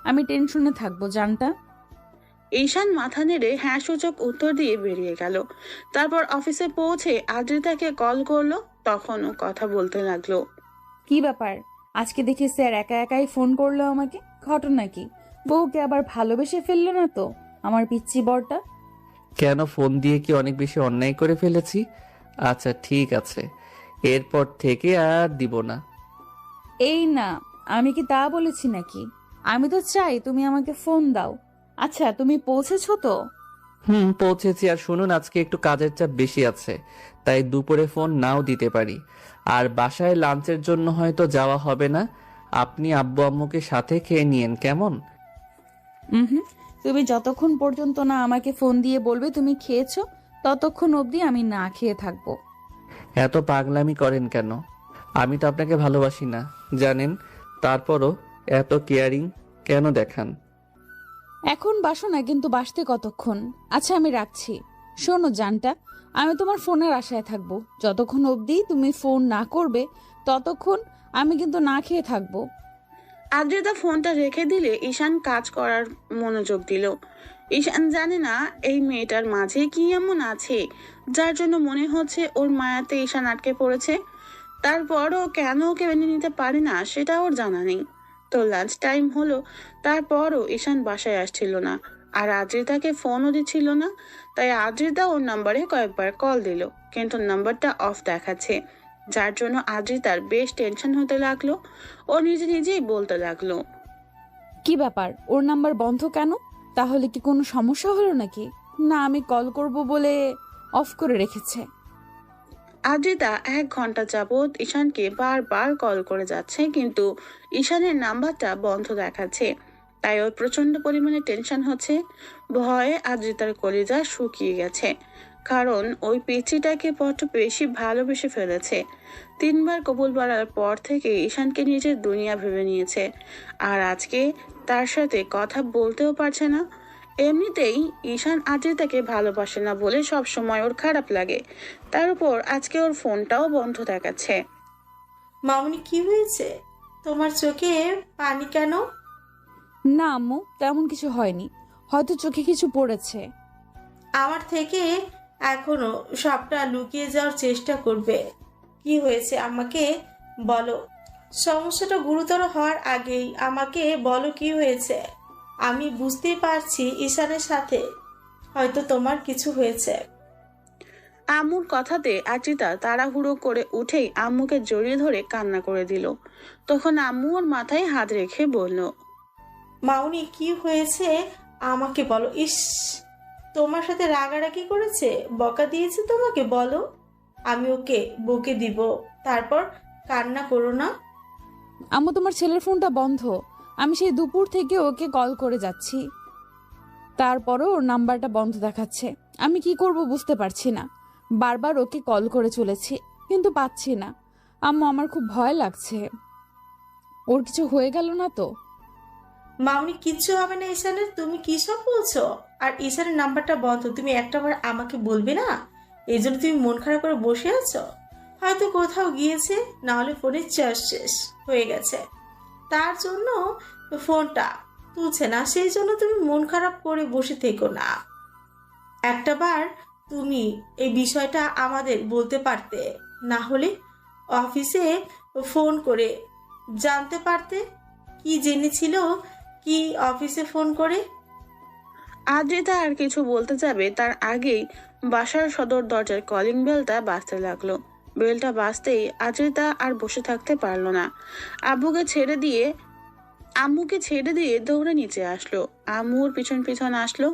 আমি টেনশনে থাকবো, জানটা। ঈশান মাথা নেড়ে হ্যাঁ সূচক উত্তর দিয়ে বেরিয়ে গেল। তারপর অফিসে পৌঁছে আদ্রিতাকে কল করলো। তখনও কথা বলতে লাগলো। কি ব্যাপার, আজকে দেখি স্যার একা একাই ফোন করলো আমাকে? ঘটনা কি? বউকে আবার ভালোবেসে ফেললো না তো আমার পিচ্চি বরটা? কেন, ফোন দিয়ে কি অনেক বেশি অন্যায় করে ফেলেছি? আচ্ছা ঠিক আছে, এরপর থেকে আর দিব না। এই না, আমি কি তা বলেছি নাকি? আমি তো চাই তুমি আমাকে ফোন দাও। আচ্ছা, তুমি পৌঁছেছো তো? পৌঁছেছি। আর শুনুন, আজকে একটু কাজের চাপ বেশি আছে, তাই দুপুরে ফোন নাও দিতে পারি। আর বাসায় লাঞ্চের জন্য হয়তো যাওয়া হবে না। আপনি আব্বু আম্মুকে সাথে খেয়ে নিয়েন, কেমন? হুম, তুমি যতক্ষণ পর্যন্ত না আমাকে ফোন দিয়ে বলবে তুমি খেয়েছো, ততক্ষণ অবধি আমি না খেয়ে থাকবো। এত পাগলামি করেন কেন? আমি তো আপনাকে ভালোবাসি না জানেন, তারপরও এত কেয়ারিং কেন দেখান? এখন বাসো না, কিন্তু বাসতে কতক্ষণ? আচ্ছা আমি রাখছি। শোনো জানটা, আমি তোমার ফোনের আশায় থাকবো। যতক্ষণ অবধি তুমি ফোন না করবে ততক্ষণ আমি কিন্তু না খেয়ে থাকবো। আদ্রিতা ফোনটা রেখে দিলে ঈশান কাজ করার মনোযোগ দিল। ঈশান জানে না এই মেয়েটার মাঝে কি এমন আছে যার জন্য মনে হচ্ছে ওর মায়াতে ঈশান আটকে পড়েছে। তারপরও কেন ওকে মেনে নিতে পারে না সেটা ওর জানা নেই। তো লাঞ্চ টাইম হলো, তারপরও ঈশান বাসায় আসছিল না, আর আদ্রিতাকে ফোনও দিচ্ছিল না। তাই আদ্রিতা ওর নাম্বারে কয়েকবার কল দিল, কিন্তু নাম্বারটা অফ দেখাচ্ছে, যার জন্য আদ্রিতার বেশ টেনশন হতে লাগলো। ও নিজে নিজেই বলতে লাগলো, কি ব্যাপার, ওর নাম্বার বন্ধ কেন? তাহলে কি কোনো সমস্যা হলো নাকি? না আমি কল করব বলে অফ করে রেখেছে? আদ্রিতা 1 ঘন্টা যাবৎ ঈশানকে বারবার কল করে যাচ্ছে, কিন্তু ঈশানের নাম্বারটা বন্ধ দেখাচ্ছে। তাই ওর প্রচন্ড পরিমাণে টেনশন হচ্ছে। ভয়ে আদ্রিতার কলিজা শুকিয়ে গেছে, কারণ ওই পিচ্চিটাকে বড্ড বেশি ভালোবেসে ফেলেছে। 3 বার কবুল বলার পর থেকে ঈশানকে নিজের দুনিয়া ভেবে নিয়েছে, আর আজকে তার সাথে কথা বলতেও পারছে না। এমনিতেই ঈশান আদ্রিতাকে ভালোবাসে না বলে সব সময় ওর খারাপ লাগে, তার উপর আজকে ওর ফোনটাও বন্ধ দেখাচ্ছে। মামুনি, কি হয়েছে? তোমার চোখে পানি কেন? না আম্মু, তেমন কিছু হয়নি, হয়তো চোখে কিছু পড়েছে। আমার থেকে এখনো সবটা লুকিয়ে যাওয়ার চেষ্টা করবে? কি হয়েছে আমাকে বলো। সমস্যাটা গুরুতর হওয়ার আগেই আমাকে বলো কি হয়েছে। আমি বুঝতেই পারছি ঈশানের সাথে হয়তো তোমার কিছু হয়েছে। আম্মুর কথাতে আদ্রিতা তাড়াহুড়ো করে উঠেই আম্মুকে জড়িয়ে ধরে কান্না করে দিল। তখন আম্মু ওর মাথায় হাত রেখে বলল, মাউনি, কি হয়েছে আমাকে বলো। ইস, তোমার সাথে রাগারাগি করেছে, বকা দিয়েছে তোমাকে? বলো, আমি ওকে বকে দিব। তারপর কান্না করো না। আম্মু, তোমার ছেলের ফোনটা বন্ধ। আমি সেই দুপুর থেকে ওকে কল করে যাচ্ছি, তারপরও ওর নাম্বারটা বন্ধ দেখাচ্ছে। আমি কি করব বুঝতে পারছি না। বারবার ওকে কল করে চলেছি, কিন্তু পাচ্ছি না। আম্মু, আমার খুব ভয় লাগছে। ওর কিছু হয়ে গেল না তো? মামনি, কিচ্ছু হবে না ঈশানের। তুমি কি সব বলছো? আর ঈশানের নাম্বারটা বন্ধ, তুমি একটাবার আমাকে বলবে না? এই জন্য তুমি মন খারাপ করে বসে আছো? হয়তো কোথাও গিয়েছে, না হলে ফোনের চার্জ শেষ হয়ে গেছে, তার জন্য ফোনটা তুলছে না। সেই জন্য তুমি মন খারাপ করে বসে থেকো না। একটাবার তুমি এই বিষয়টা আমাদের বলতে পারতে, না হলে অফিসে ফোন করে জানতে পারতে কি জেনেছিল, কি অফিসে ফোন করে। আদ্রিতা আর কিছু বলতে যাবে তার আগেই বাসার সদর দরজার কলিং বেলটা বাজতে লাগলো। বেলটা বাজতেই আদ্রিতা আর বসে থাকতে পারলো না। আম্মুকে ছেড়ে দিয়ে দৌড়ে নিচে আসলো। আম্মুর পিছন পিছন আসলো।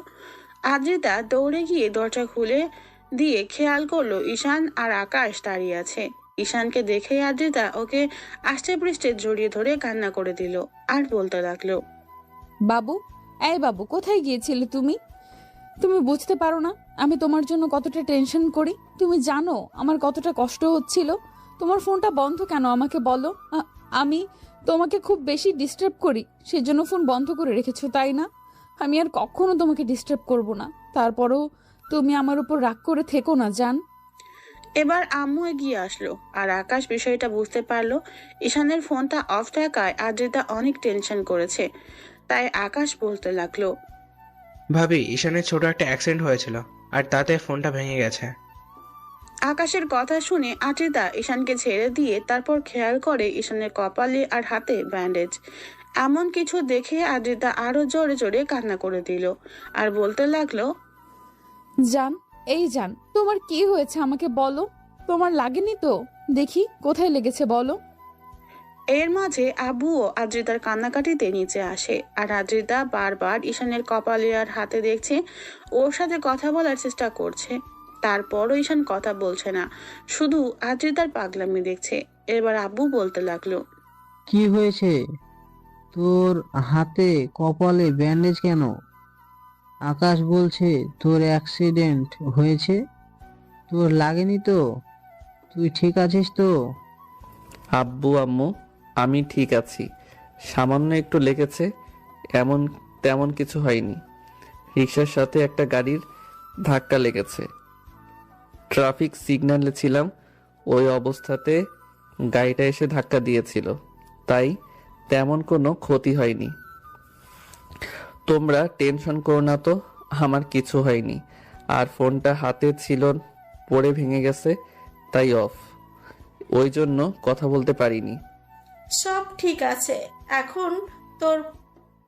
আদ্রিতা দৌড়ে গিয়ে দরজা খুলে দিয়ে খেয়াল করলো ঈশান আর আকাশ দাঁড়িয়ে আছে। ঈশানকে দেখে আদ্রিতা ওকে আষ্টে পৃষ্ঠে জড়িয়ে ধরে কান্না করে দিল আর বলতে লাগলো, বাবু, এই বাবু, কোথায় গিয়েছিলে তুমি? তুমি বুঝতে পারো না আমি তোমার জন্য কতটা টেনশন করি? তুমি জানো আমার কতটা কষ্ট হচ্ছিল? তোমার ফোনটা বন্ধ কেন আমাকে বলো। আমি তোমাকে খুব বেশি ডিস্টার্ব করি, সেজন্য ফোন বন্ধ করে রেখেছো, তাই না? আমি আর কখনো তোমাকে ডিস্টার্ব করব না। তারপরেও তুমি আমার উপর রাগ করে থেকো না, জান। এবার আম্মু এগিয়ে আসলো আর আকাশ বিষয়টা বুঝতে পারলো। ঈশানের ফোনটা অফ থাকায় আদ্রিতা অনেক টেনশন করেছে। তাই আকাশ বলতে লাগলো, ভাবি, ঈশানের ছোট একটা অ্যাক্সিডেন্ট হয়েছিল আর তাতে ফোনটা ভেঙে গেছে। আকাশের কথা শুনে আদ্রিতা ঈশানকে ছেড়ে দিয়ে তারপর খেয়াল করে ঈশানের কপালে আর হাতে ব্যান্ডেজ। এমন কিছু দেখে আদ্রিতা আরো জোরে জোরে কান্না করে দিল আর বলতে লাগলো, জান, এই জান, তোমার কি হয়েছে আমাকে বলো। তোমার লাগেনি তো? দেখি কোথায় লেগেছে বলো। এর মাঝে আব্বুও আদ্রিতার কান্নাকাটিতে নিচে আসে আর আদ্রিতা বারবার ঈশানের কপালে আর হাতে দেখছে, ওর সাথে কথা বলার চেষ্টা করছে। তারপরও ঈশান কথা বলছে না, শুধু আদ্রিতার পাগলামি দেখছে। এবার আব্বু বলতে লাগলো, কি হয়েছে তোর? হাতে কপালে ব্যান্ডেজ কেন? আকাশ বলছে তোর অ্যাক্সিডেন্ট হয়েছে, তোর লাগেনি তো? তুই ঠিক আছিস তো? আব্বু আম্মু, আমি ঠিক আছি। সামান্য একটু লেগেছে, এমন তেমন কিছু হয়নি। রিক্সার সাথে একটা গাড়ির ধাক্কা লেগেছে। ট্রাফিক সিগন্যালে ছিলাম, ওই অবস্থাতে গাড়িটা এসে ধাক্কা দিয়েছিল, তাই তেমন কোনো ক্ষতি হয়নি। তোমরা টেনশন করো না তো, আমার কিছু হয়নি। আর ফোনটা হাতে ছিল, পড়ে ভেঙে গেছে, তাই অফ, ওই জন্য কথা বলতে পারিনি। সব ঠিক আছে। এখন তোর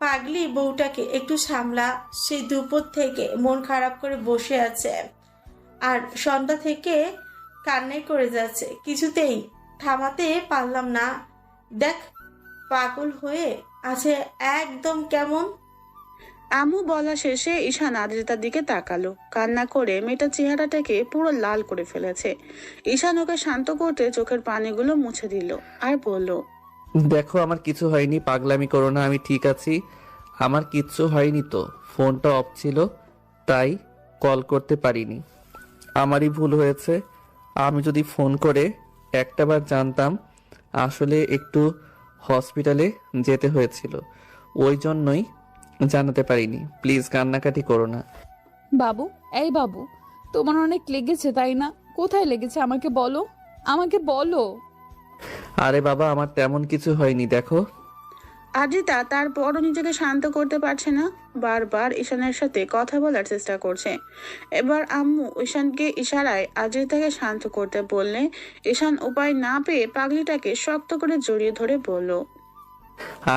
পাগলি বউটাকে একটু সামলা। সেই দুপুর থেকে মন খারাপ করে বসে আছে আর সন্ধ্যা থেকে কান্নাই করে যাচ্ছে, কিছুতেই থামাতে পারলাম না। দেখ, পাগল হয়ে আছে একদম। কেমন? আম্মু বলা শেষে ঈশান আদ্রিতার দিকে তাকালো। কান্না করে মেয়েটার চেহারাটাকে পুরো লাল করে ফেলেছে। ঈশান ওকে শান্ত করতে চোখের পানিগুলো মুছে দিল আর বলল, দেখো, আমার কিছু হয়নি, পাগলামি করো না, আমি ঠিক আছি। আমার কিচ্ছু হয়নি তো, ফোনটা অফ ছিল তাই কল করতে পারিনি। আমারই ভুল হয়েছে। আমি যদি ফোন করে একটাবার জানতাম, আসলে একটু হসপিটালে যেতে হয়েছিল, ওই জন্যই জানাতে পারিনি। প্লিজ কান্নাকাটি করো না। বাবু, এই বাবু, তোমার অনেক লেগেছে তাই না? কোথায় লেগেছে আমাকে বলো, আমাকে বলো। আরে বাবা, আমার তেমন কিছু হয়নি, দেখো। আদ্রিতা তারপরও নিজেকে শান্ত করতে পারছে না, বারবার ঈশানের সাথে কথা বলার চেষ্টা করছে। এবার আম্মু ঈশানকে ইশারায় আদ্রিতাকে শান্ত করতে বললে ঈশান উপায় না পেয়ে পাগলিটাকে শক্ত করে জড়িয়ে ধরে বলল,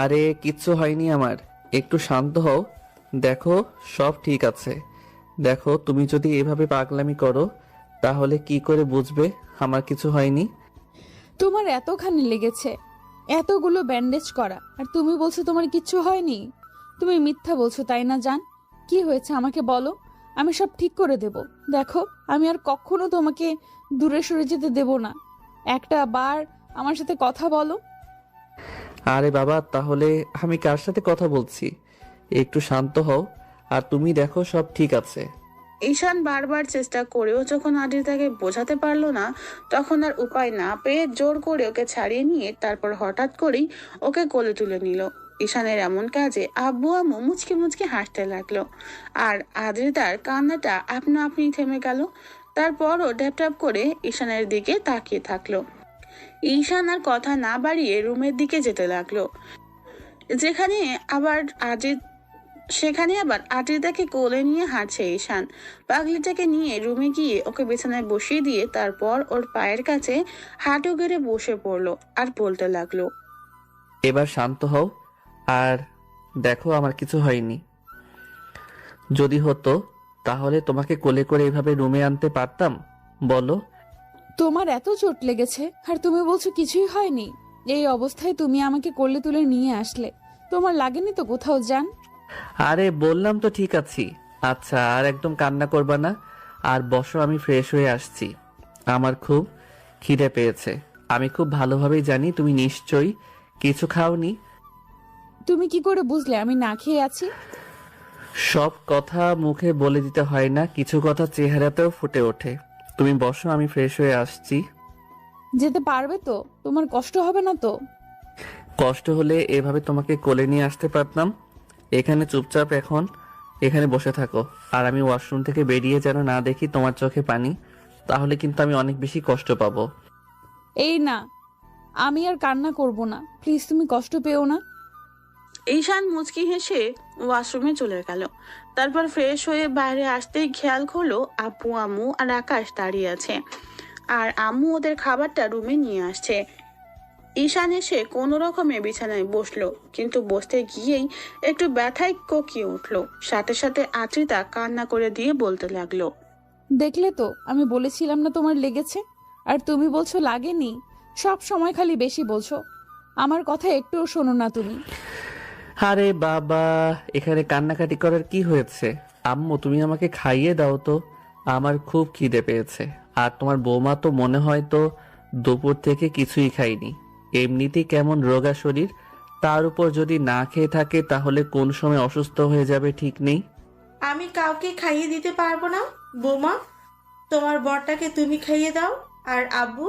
আরে কিচ্ছু হয়নি আমার, একটু শান্ত হও। দেখো, সব ঠিক আছে। দেখো, তুমি যদি এভাবে পাগলামি করো তাহলে কি করে বুঝবে আমার কিছু হয়নি? তোমার এতখানি লেগেছে, এতগুলো ব্যান্ডেজ করা, আর তুমি বলছো তোমার কিচ্ছু হয়নি। তুমি মিথ্যা বলছো তাই না জান? কি হয়েছে আমাকে বলো, আমি সব ঠিক করে দেব। দেখো, আমি আর কখনো তোমাকে দূরে সরে যেতে দেব না। একটা বার আমার সাথে কথা বলো। আরে বাবা, তাহলে আমি কার সাথে কথা বলছি? একটু শান্ত হও, আর তুমি দেখো সব ঠিক আছে। ঈশান বারবার চেষ্টা করেও যখন আদ্রিতাকে বোঝাতে পারলো না, তখন আর উপায় না পেয়ে জোর করে ওকে ছাড়িয়ে নিয়ে তারপর হঠাৎ করেই ওকে কোলে তুলে নিল। ঈশানের এমন কাজে আব্বু আম্মু মুচকি মুচকি হাসতে লাগলো, আর আদ্রিতার কান্নাটা আপনা আপনি থেমে গেল। তারপরও ড্যাপ ট্যাপ করে ঈশানের দিকে তাকিয়ে থাকলো। ঈশান আর কথা না বাড়িয়ে রুমের দিকে যেতে লাগলো, যেখানে আবার সেখানে আবার আদ্রিতাকে কোলে নিয়ে হাঁটছে ঈশান। পাগলিটাকে নিয়ে রুমে গিয়ে ওকে বিছানায় বসিয়ে দিয়ে তারপর ওর পায়ের কাছে হাঁটু গেড়ে বসে পড়লো আর বলতে লাগলো, এবার শান্ত হও, আর দেখো আমার কিছু হয়নি। যদি হতো তাহলে তোমাকে কোলে করে এভাবে রুমে আনতে পারতাম? বলো। তোমার এত চোট লেগেছে আর তুমি বলছো কিছুই হয়নি? এই অবস্থায় তুমি আমাকে কোলে তুলে নিয়ে আসলে, তোমার লাগেনি তো কোথাও যান? আরে বললাম তো ঠিক আছি। আচ্ছা, আর একদম কান্না করবা না, আর বসো, আমি ফ্রেশ হয়ে আসছি। আমার খুব খিদে পেয়েছে। আমি খুব ভালোভাবেই জানি তুমি নিশ্চয়ই কিছু খাওনি। তুমি কি করে বুঝলে আমি না খেয়ে আছি? সব কথা মুখে বলে দিতে হয় না, কিছু কথা চেহারাতেও ফুটে ওঠে। তুমি বসো, আমি ফ্রেশ হয়ে আসছি। যেতে পারবে তো? তোমার কষ্ট হবে না তো? কষ্ট হলে এভাবে তোমাকে কোলে নিয়ে আসতে পারতাম। এখানে চুপচাপ এখন এখানে বসে থাকো, আর আমি ওয়াশরুম থেকে বেরিয়ে যেন না দেখি তোমার চোখে পানি, তাহলে কিন্তু আমি অনেক বেশি কষ্ট পাবো। এই না, আমি আর কান্না করব না, প্লিজ তুমি কষ্ট পেও না। ঈশান মুচকি হেসে ওয়াশরুমে চলে গেল। তারপর ফ্রেশ হয়ে বাইরে আসতেই খেয়াল করলো আব্বু আম্মু আর আকাশ দাঁড়িয়ে আছে, আর আম্মু ওদের খাবারটা রুমে নিয়ে আসছে। ঈশান এসে কোনো রকমে বিছানায় বসলো, কিন্তু বসতে গিয়েই একটু ব্যথায় কোকিয়ে উঠলো। সাথে সাথে আদ্রিতা কান্না করে দিয়ে বলতে লাগলো, দেখলে তো, আমি বলেছিলাম না তোমার লেগেছে, আর তুমি বলছো লাগেনি। সব সময় খালি বেশি বলছো, আমার কথা একটুও শোনো না তুমি। আরে বাবা, এখানে কান্নাকাটি করার কি হয়েছে? আম্মু, তুমি আমাকে খাইয়ে দাও তো, আমার খুব খিদে পেয়েছে। আর তোমার বৌমা তো মনে হয় তো দুপুর থেকে কিছুই খায়নি, এমনিতেই কেমন রোগা শরীর, তার উপর যদি না খেয়ে থাকে তাহলে কোন সময় অসুস্থ হয়ে যাবে ঠিক নেই। আমি কাউকে খাইয়ে দিতে পারবো না বৌমা। তোমার বরটাকে তুমি খাইয়ে দাও, আর আব্বু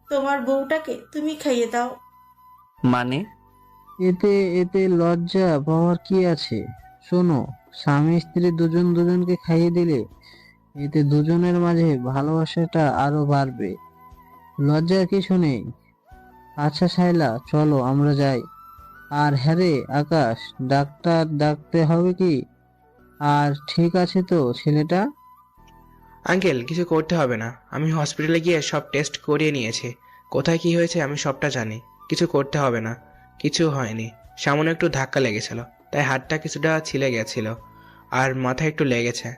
তোমার বউটাকে তুমি খাইয়ে দাও। মানে? এতে এতে লজ্জা পাওয়ার কি আছে? শোনো, স্বামী স্ত্রী দুজন দুজনকে খাইয়ে দিলে এতে দুজনের মাঝে ভালোবাসাটা আরো বাড়বে। লজ্জার কিছু নেই। আচ্ছা শাইলা, চলো আমরা যাই। আর হ্যাঁ রে আকাশ, ডাক্তার ডাকতে হবে কি? আর ঠিক আছে তো ছেলেটা? আঙ্কেল, কিছু করতে হবে না, আমি হসপিটালে গিয়ে সব টেস্ট করিয়ে নিয়েছি। কোথায় কি হয়েছে আমি সবটা জানি, কিছু করতে হবে না। কিছু হয়নি, সামান্য একটু ধাক্কা লেগেছিল, তাই হাতটা কিছুটা ছিলে গেছিল, আর মাথায় একটু লেগেছে।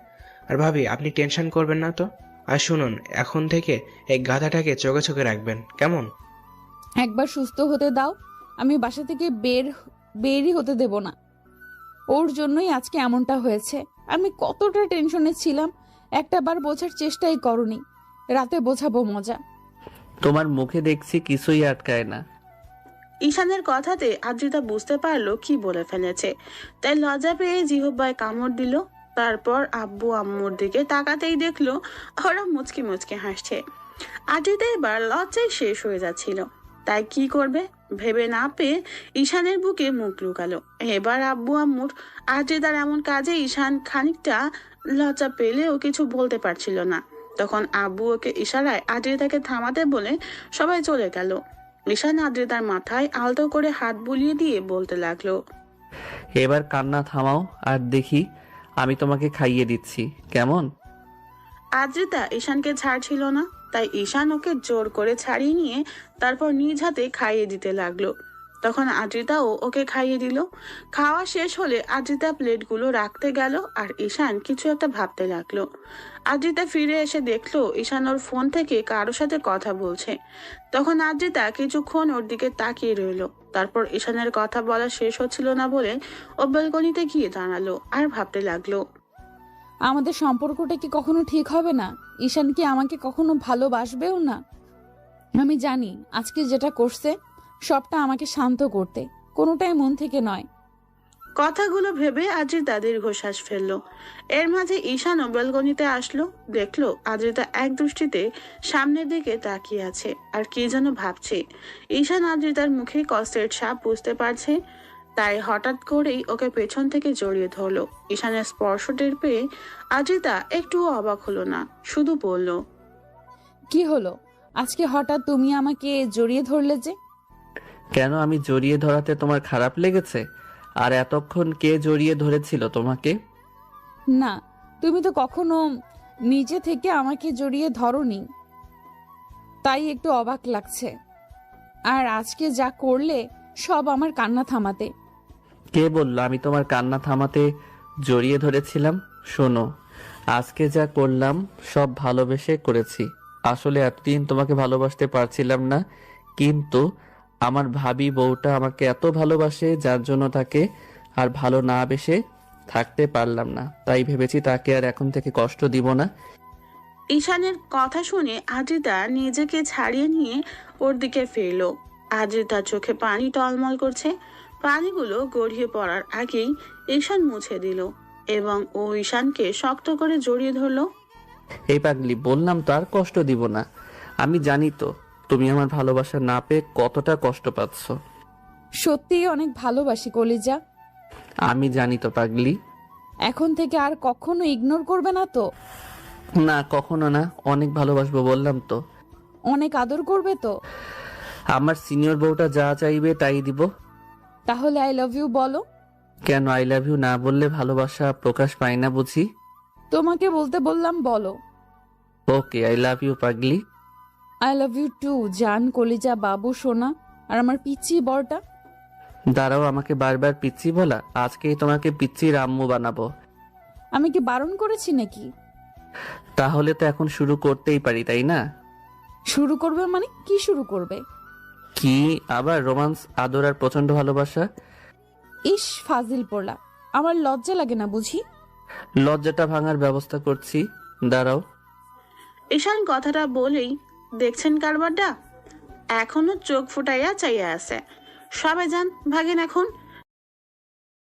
আর ভাবি, আপনি টেনশন করবেন না তো। আর শুনুন, এখন থেকে এই গাধাটাকে চোখে চোখে রাখবেন, কেমন? একবার সুস্থ হতে দাও, আমি বাসা থেকে বেরই হতে দেব না। ওর জন্যই আজকে এমনটা হয়েছে। আমি কতটা টেনশনে ছিলাম, একটা বার বোঝার চেষ্টাই করনি। রাতে বোঝাবো মজা। তোমার মুখে দেখছি কিছুই আটকায় না। ঈশানের কথাতে আদ্রিতা বুঝতে পারলো কি বলে ফেলেছে, তাই লজ্জা পেয়ে জিহ্বায় কামড় দিল। তারপর আব্বু আম্মুর দিকে তাকাতেই দেখলো ওরা মুচকি মুচকি হাসছে। আদ্রিতা এবার লজ্জায় শেষ হয়ে যাচ্ছিল, তাই কি করবে ভেবে না পেয়ে ঈশানের বুকে মুখ লুকালো। এবার আব্বু আম্মুর আদ্রিতার এমন কাজে ঈশান খানিকটা লজ্জা পেলেও কিছু বলতে পারছিল না। তখন আব্বু ওকে ইশারায় আদ্রিতাকে থামাতে বলে সবাই চলে গেল। ঈশান আদ্রিতার মাথায় আলতো করে হাত বুলিয়ে দিয়ে বলতে লাগলো, এবার কান্না থামাও, আর দেখি আমি তোমাকে খাইয়ে দিচ্ছি, কেমন? আদ্রিতা ঈশানকে ছাড়ছিল না, তাই ঈশান ওকে জোর করে ছাড়িয়ে নিয়ে তারপর নিজ হাতে খাইয়ে দিতে লাগলো। তখন আদ্রিতাও ওকে খাইয়ে দিল। খাওয়া শেষ হলে আদ্রিতা প্লেটগুলো রাখতে গেল আর ঈশান কিছু একটা ভাবতে লাগলো। আদ্রিতা ফিরে এসে দেখলো ঈশান ওর ফোন থেকে কারোর সাথে কথা বলছে। তখন আদ্রিতা কিছুক্ষণ ওর দিকে তাকিয়ে রইলো। তারপর ঈশানের কথা বলা শেষ হচ্ছিল না বলে ও ব্যালকনিতে গিয়ে দাঁড়ালো আর ভাবতে লাগলো। আমাদের সম্পর্কটা কি কখনো ঠিক হবে না? ঈশান কি আমাকে কখনো ভালোবাসবেও না? আমি জানি আজকে যেটা করছে সবটা আমাকে শান্ত করতে, কোনোটাই মন থেকে নয়। কথাগুলো ভেবে আদ্রিতা দীর্ঘশ্বাস ফেললো। এর মাঝে ঈশানও ব্যালকনিতে আসলো। দেখলো আদ্রিতা এক দৃষ্টিতে সামনের দিকে তাকিয়ে আছে আর কি যেন ভাবছে। ঈশান আদ্রিতার মুখে কষ্টের ছাপ বুঝতে পারছে, তাই হঠাৎ করেই ওকে পেছন থেকে জড়িয়ে ধরলো। ঈশানের স্পর্শ টের পেয়ে আদ্রিতা একটুও অবাক হলো না, শুধু বলল, কি হলো আজকে হঠাৎ তুমি আমাকে জড়িয়ে ধরলে যে? কেন, আমি জড়িয়ে ধরাতে তোমার খারাপ লেগেছে? আর এতক্ষণ কে জড়িয়ে ধরেছিল তোমাকে? না, তুমি তো কখনো নিজে থেকে আমাকে জড়িয়ে ধরোনি, তাই একটু অবাক লাগছে। আর আজকে যা করলে সব আমার কান্না থামাতে। কে বললো আমি তোমার কান্না থামাতে জড়িয়ে ধরেছিলাম? শোনো, আজকে যা করলাম সব ভালোবেসে করেছি। আসলে এতদিন তোমাকে ভালোবাসতে পারছিলাম না, কিন্তু আমার ভাবি বউটা আমাকে এত ভালোবাসে যার জন্য তাকে আর ভালো না বেসে থাকতে পারলাম না। তাই ভেবেছি তাকে আর এখন থেকে কষ্ট দিব না। ঈশানের কথা শুনে আদ্রিতা নিজেকে ছাড়িয়ে নিয়ে ওর দিকে ফিরলো। আদ্রিতার চোখে পানি টলমল করছে। পানিগুলো গড়িয়ে পড়ার আগেই ঈশান মুছে দিল এবং ও ঈশানকে শক্ত করে জড়িয়ে ধরলো। এই পাগলি, বললাম তো আর কষ্ট দিব না। আমি জানি তো তুমি আমার ভালোবাসা না পেয়ে কতটা কষ্ট পাচ্ছ। সত্যিই অনেক ভালোবাসি কলিজা। আমি জানি তো পাগলি। এখন থেকে আর কখনো ইগনোর করবে না তো? না, কখনো না। অনেক ভালোবাসবো বললাম তো। অনেক আদর করবে তো? আমার সিনিয়র বউটা যা চাইবে তাই দিব। তাহলে আই লাভ ইউ বলো। কেন আই লাভ ইউ না বললে ভালোবাসা প্রকাশ পায় না বুঝি? তোমাকে বলতে বললাম, বলো। ওকে, আই লাভ ইউ পাগলি। আই লাভ ইউ টু জান, কলিজা, বাবু, সোনা আর আমার পিচ্চি বরটা। দাঁড়াও, আমাকে বারবার পিচ্চি বলা? আজকেই তোমাকে পিচ্চির আম্মু বানাবো। আমি কি বারণ করেছি নাকি? তাহলে তো এখন শুরু করতেই পারি, তাই না? শুরু করবে মানে কি শুরু করবে? কি আবার রোমান্স, আদর আর প্রচন্ড ভালোবাসা? ইস ফাজিল পোলা, আমার লজ্জা লাগে না বুঝি? লজ্জাটা ভাঙার ব্যবস্থা করছি, দাঁড়াও। ঈশান কথাটা বলেই দেখছেন কারবারটা এখনো চোখ ফুটাইয়া চাইয়া আছে। সবাই যান, ভাগেন এখন।